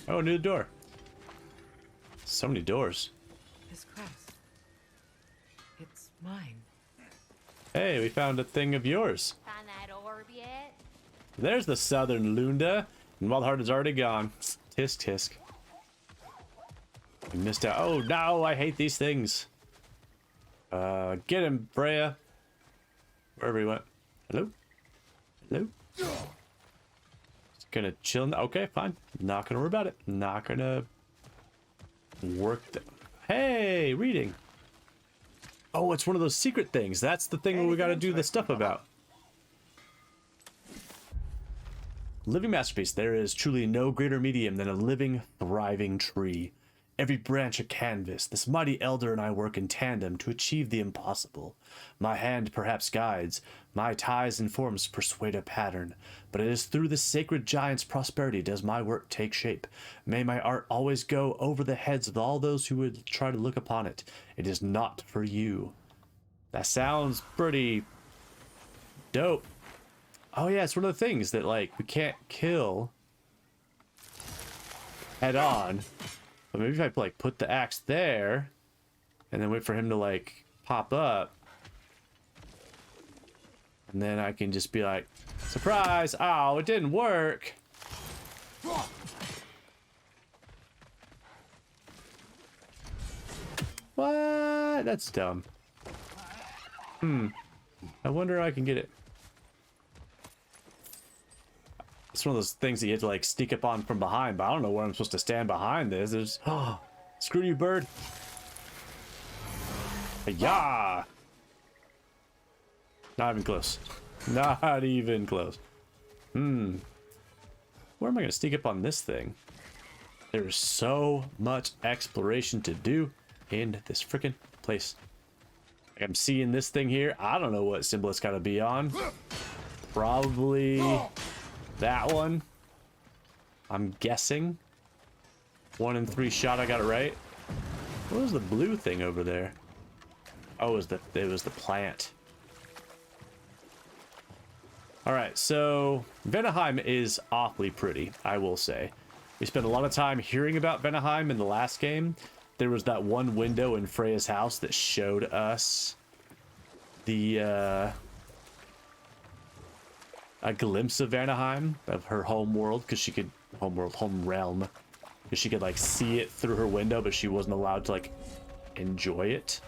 Oh, new door. So many doors. This crest. It's mine. Hey, we found a thing of yours. Find that orb yet? There's the southern Lunda. And Wildheart is already gone. Tisk tisk. We missed out. Oh no, I hate these things. Get him, Freya. Wherever he went. Hello? Hello? Just gonna chill. Okay, fine. Not gonna worry about it. Not gonna work. Hey, reading. Oh, it's one of those secret things. That's the thing where we gotta do the stuff about. Living masterpiece. There is truly no greater medium than a living, thriving tree. Every branch a canvas. This mighty elder and I work in tandem to achieve the impossible. My hand perhaps guides, my ties and forms persuade a pattern, but it is through the sacred giant's prosperity does my work take shape. May my art always go over the heads of all those who would try to look upon it. It is not for you. That sounds pretty dope. Oh yeah, it's one of the things that like we can't kill head on. But maybe if I like put the axe there and then wait for him to like pop up. And then I can just be like, surprise! Oh, it didn't work. What? That's dumb. I wonder if I can get it. It's one of those things that you have to like sneak up on from behind, but I don't know where I'm supposed to stand behind this. There's screw you, bird. Yeah. Not even close. Not even close. Where am I gonna sneak up on this thing? There's so much exploration to do in this freaking place. I'm seeing this thing here. I don't know what symbol it's gotta be on. Probably that one. I'm guessing. 1 in 3 shot. I got it right. What was the blue thing over there? Oh, it was the plant. All right, so Vanaheim is awfully pretty, I will say. We spent a lot of time hearing about Vanaheim in the last game. There was that one window in Freya's house that showed us the a glimpse of Vanaheim, of her home world, because she could home realm, because she could like see it through her window, but she wasn't allowed to like enjoy it.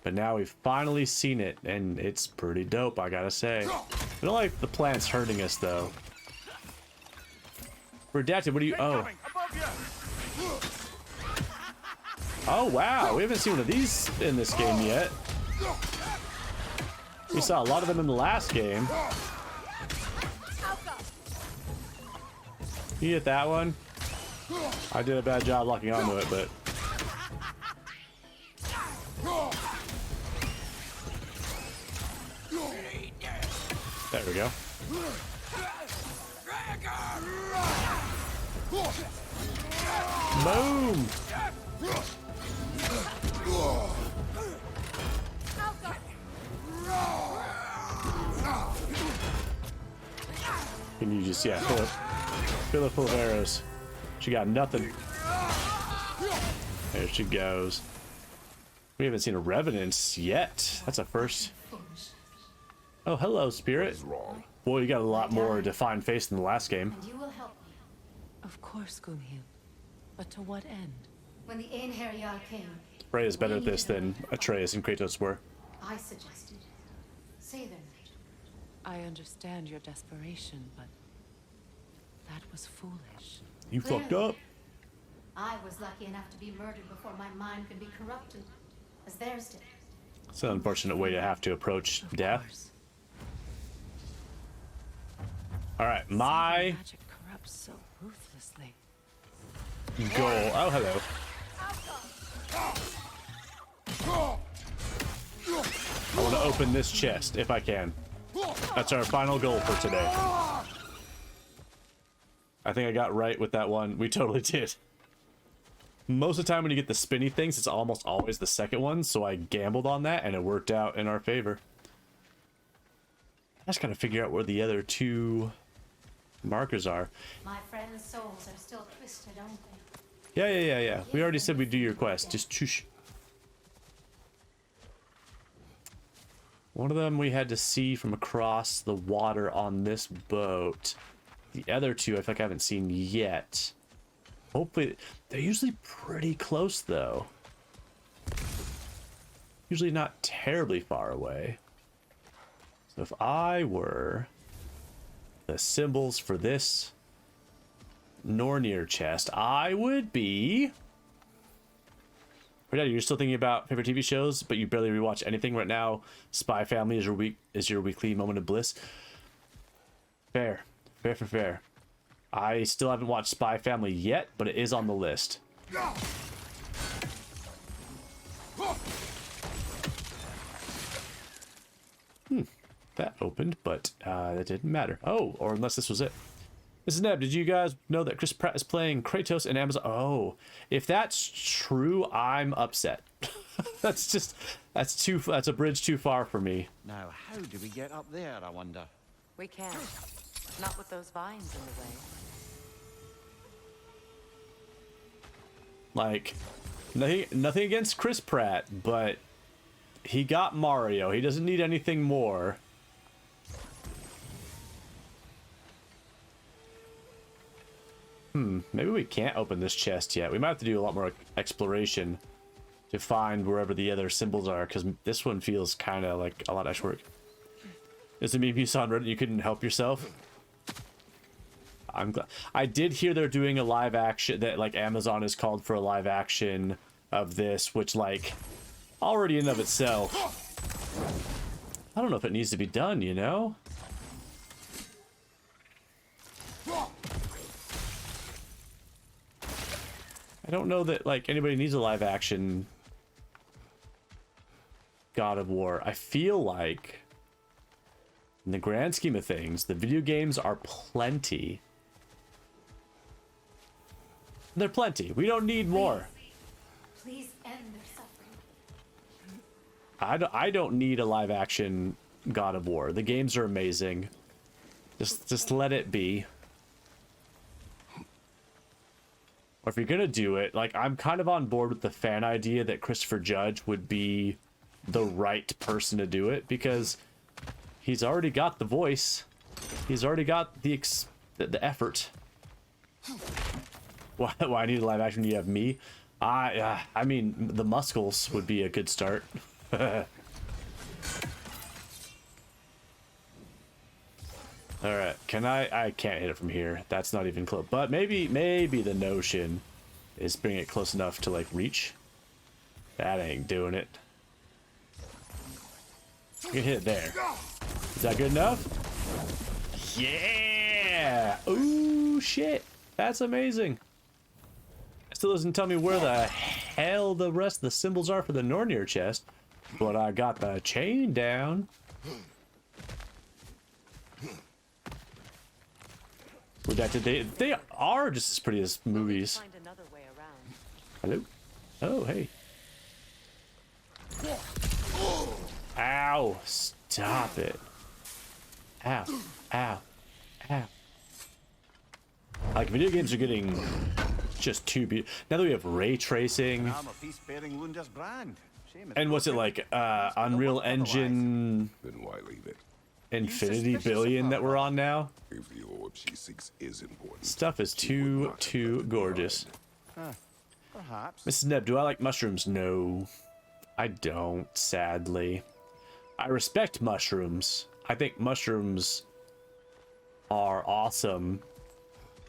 But now we've finally seen it, and it's pretty dope, I gotta say. I don't like the plants hurting us though. Redacted, what do you? Oh. Oh wow, we haven't seen one of these in this game yet. We saw a lot of them in the last game. You hit that one? I did a bad job locking onto it, but... There we go. Boom! Can you just, yeah, fill it full of arrows. She got nothing. There she goes. We haven't seen a revenant yet. That's a first. Oh, hello, Spirit. Wrong. Boy, you got a lot more defined face than the last game. And you will help me. Of course, Gunhild. But to what end? When the Einherjar came, Freya's better at this than Atreus and Kratos were. I suggested, say their name. I understand your desperation, but that was foolish. You fucked up. I was lucky enough to be murdered before my mind could be corrupted, as theirs did. It's an unfortunate way to have to approach Of death. course. All right, See, my magic corrupts so ruthlessly. goal. Oh, hello. I want to open this chest if I can. That's our final goal for today. I think I got right with that one. We totally did. Most of the time when you get the spinny things, it's almost always the second one, so I gambled on that and it worked out in our favor. I just gotta figure out where the other two markers are. My friends' souls are still twisted, aren't they? Yeah. We already said we'd do your quest. Just shush. One of them we had to see from across the water on this boat. The other two I feel like I haven't seen yet. Hopefully, they're usually pretty close though. Usually not terribly far away. So if I were the symbols for this Nornir chest, I would be... Right now, you're still thinking about favorite TV shows, but you barely rewatch anything right now. Spy Family is your weekly moment of bliss. Fair. I still haven't watched Spy Family yet, but it is on the list. That opened, but that didn't matter. Oh, or unless this was it. This is Neb. Did you guys know that Chris Pratt is playing Kratos in Amazon? Oh, if that's true, I'm upset. That's a bridge too far for me. Now, how do we get up there, I wonder? We can't. Not with those vines in the way. Like, nothing against Chris Pratt, but he got Mario. He doesn't need anything more. Maybe we can't open this chest yet. We might have to do a lot more exploration to find wherever the other symbols are, because this one feels kind of like a lot of extra work. Is the meme you saw on Reddit you couldn't help yourself? I'm glad. I did hear they're doing a live action, that like Amazon has called for a live action of this, which like already in of itself, I don't know if it needs to be done, you know? I don't know that like anybody needs a live action God of War. I feel like in the grand scheme of things, the video games are plenty. They're plenty. We don't need more. Please end their suffering. I don't need a live action God of War. The games are amazing. Just let it be. Or if you're gonna do it, like I'm kind of on board with the fan idea that Christopher Judge would be the right person to do it, because He's already got the voice. He's already got the effort. Why I need a live action? You have me. I mean, the muscles would be a good start. All right, can I can't hit it from here. That's not even close. But maybe the notion is bring it close enough to like reach. That ain't doing it. You can hit it there. Is that good enough? Yeah! Ooh, shit. That's amazing. Still doesn't tell me where the hell the rest of the symbols are for the Nornir chest, but I got the chain down. Redacted. They are just as pretty as movies. Find another way Hello? around. Oh, hey. Ow! Stop it. Ow. Ow. Ow. Like, video games are getting just too beautiful. Now that we have ray tracing. And what's it like? Unreal Engine Then why leave it? Infinity Billion that we're on now? If the orb she seeks is important. Stuff is too gorgeous. Perhaps. Mrs. Neb, do I like mushrooms? No. I don't, sadly. I respect mushrooms. I think mushrooms are awesome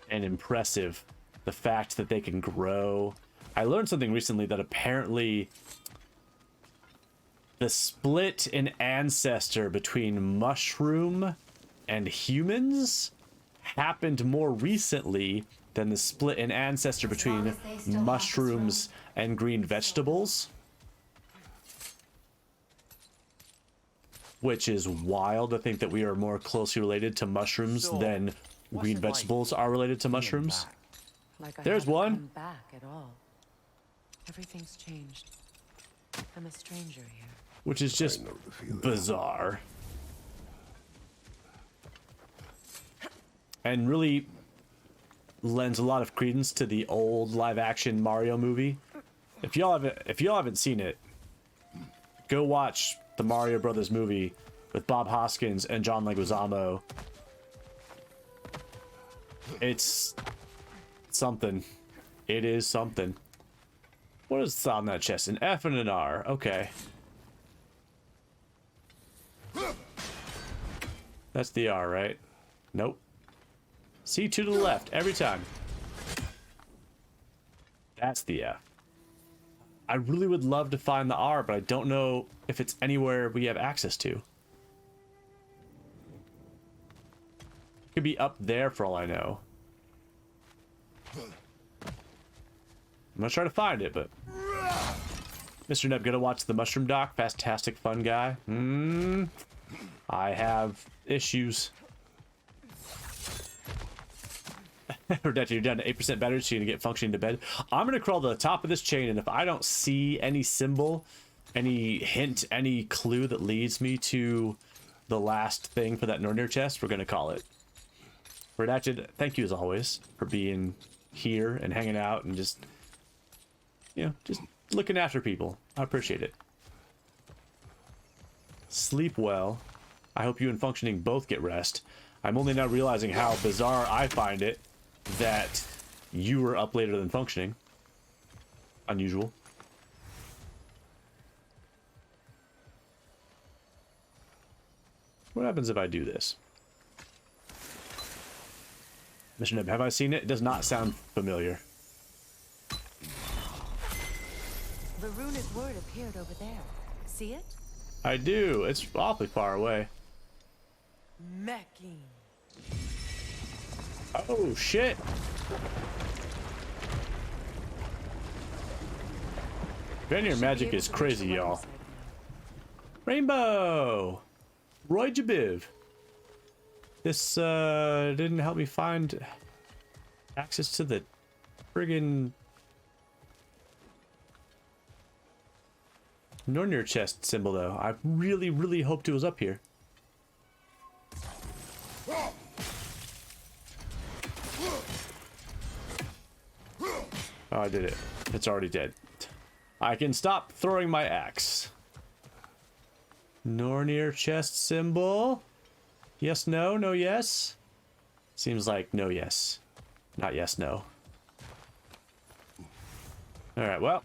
and impressive. The fact that they can grow. I learned something recently that apparently the split in ancestor between mushroom and humans happened more recently than the split in ancestor between mushrooms and green vegetables. Which is wild to think that we are more closely related to mushrooms than green vegetables are related to mushrooms. Like I There's haven't one. come back at all. Everything's changed. I'm a stranger here. Which is just bizarre. And really lends a lot of credence to the old live-action Mario movie. If y'all haven't seen it, go watch the Mario Brothers movie with Bob Hoskins and John Leguizamo. It's something. It is something. What is on that chest? An F and an R. Okay. That's the R, right? Nope. C2 to the left every time. That's the F. I really would love to find the R, but I don't know if it's anywhere we have access to. It could be up there for all I know. I'm gonna try to find it, but Mr. Neb, gonna watch the Mushroom Doc. Fantastic, fun guy. I have issues. Redacted, you're down to 8% battery, so you're gonna get functioning to bed. I'm gonna crawl to the top of this chain, and if I don't see any symbol, any hint, any clue that leads me to the last thing for that Nornir chest, we're gonna call it. Redacted, thank you as always for being here and hanging out and just, you know, just looking after people. I appreciate it. Sleep well. I hope you and functioning both get rest. I'm only now realizing how bizarre I find it that you were up later than functioning. Unusual. What happens if I do this? Mr. Neb, have I seen it? It does not sound familiar. The runic word appeared over there. See it? I do. It's awfully far away. Mecking. Oh, shit. Vanir magic is crazy, y'all. Rainbow! Roy Jabiv. This, didn't help me find access to the friggin' Nornir chest symbol, though. I really, really hoped it was up here. Oh, I did it. It's already dead. I can stop throwing my axe. Nornir chest symbol. Yes, no, no, yes? Seems like no, yes. Not yes, no. Alright, well,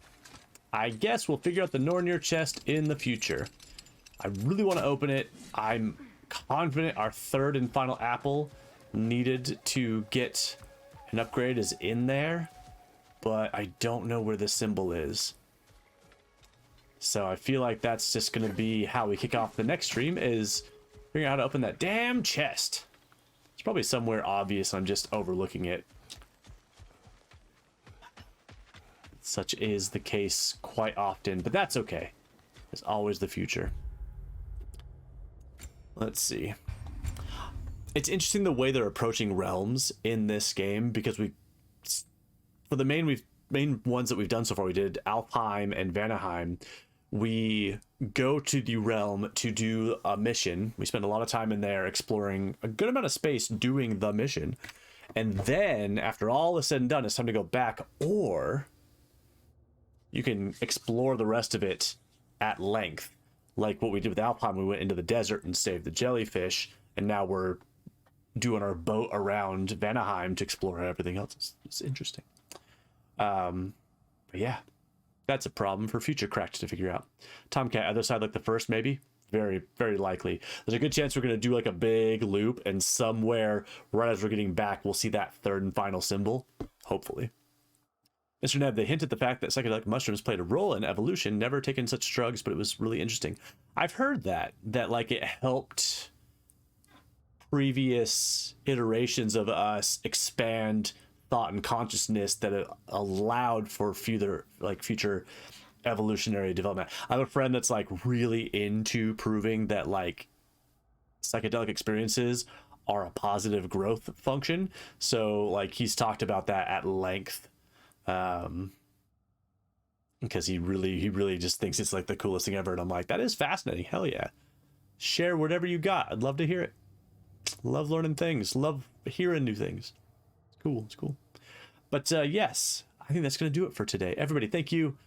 I guess we'll figure out the Nornir chest in the future. I really want to open it. I'm confident our third and final apple needed to get an upgrade is in there, but I don't know where the symbol is. So I feel like that's just going to be how we kick off the next stream, is figuring out how to open that damn chest. It's probably somewhere obvious. I'm just overlooking it. Such is the case quite often, but that's okay. It's always the future. Let's see. It's interesting the way they're approaching realms in this game, because for the main ones that we've done so far, we did Alfheim and Vanaheim. We go to the realm to do a mission. We spend a lot of time in there exploring a good amount of space doing the mission. And then after all is said and done, it's time to go back, or you can explore the rest of it at length. Like what we did with Alpine, we went into the desert and saved the jellyfish, and now we're doing our boat around Vanaheim to explore everything else. It's interesting. But yeah, that's a problem for future cracks to figure out. Tomcat, other side like the first, maybe? Very, very likely. There's a good chance we're going to do like a big loop, and somewhere right as we're getting back, we'll see that third and final symbol. Hopefully. Mr. Neb, they hinted the fact that psychedelic mushrooms played a role in evolution, never taken such drugs, but it was really interesting. I've heard that like it helped previous iterations of us expand thought and consciousness, that it allowed for future evolutionary development. I have a friend that's like really into proving that like psychedelic experiences are a positive growth function. So like he's talked about that at length. Because he really just thinks it's like the coolest thing ever, and I'm like, that is fascinating. Hell yeah, share whatever you got. I'd love to hear it. Love learning things, love hearing new things. It's cool. But yes, I think that's gonna do it for today. Everybody, thank you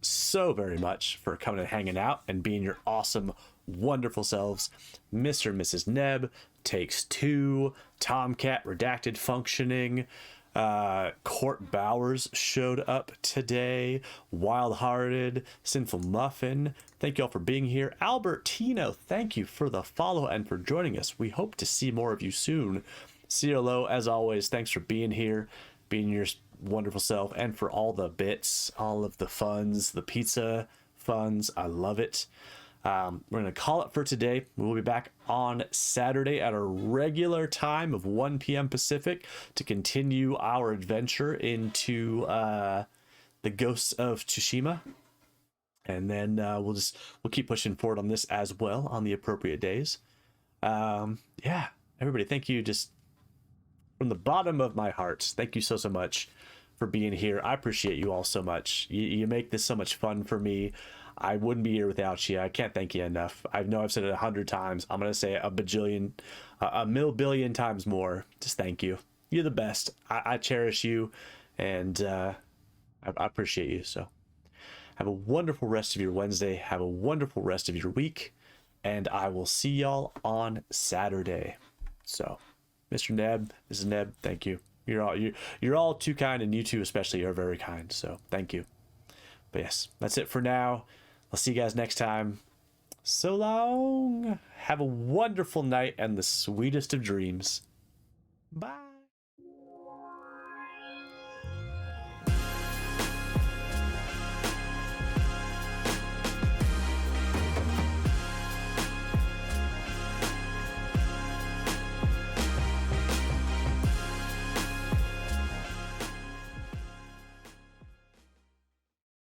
so very much for coming and hanging out and being your awesome, wonderful selves. Mr. and Mrs. Neb, Takes Two, Tomcat, Redacted Functioning, Court Bowers showed up today, Wild Hearted, Sinful Muffin, thank you all for being here. Albertino, thank you for the follow and for joining us. We hope to see more of you soon. CLO, as always, thanks for being here, being your wonderful self, and for all the bits, all of the funds, the pizza funds. I love it. We're going to call it for today. We will be back on Saturday at a regular time of 1 p.m. Pacific to continue our adventure into the Ghosts of Tsushima. And then we'll keep pushing forward on this as well on the appropriate days. Yeah, everybody, thank you just from the bottom of my heart. Thank you so much for being here. I appreciate you all so much. You make this so much fun for me. I wouldn't be here without you. I can't thank you enough. I know I've said it 100 times. I'm going to say it a billion times more. Just thank you. You're the best. I cherish you, and I appreciate you. So have a wonderful rest of your Wednesday. Have a wonderful rest of your week, and I will see y'all on Saturday. So Mr. Neb, Mrs. Neb, thank you. You're all too kind, and you two especially are very kind. So thank you. But yes, that's it for now. I'll see you guys next time. So long. Have a wonderful night and the sweetest of dreams. Bye.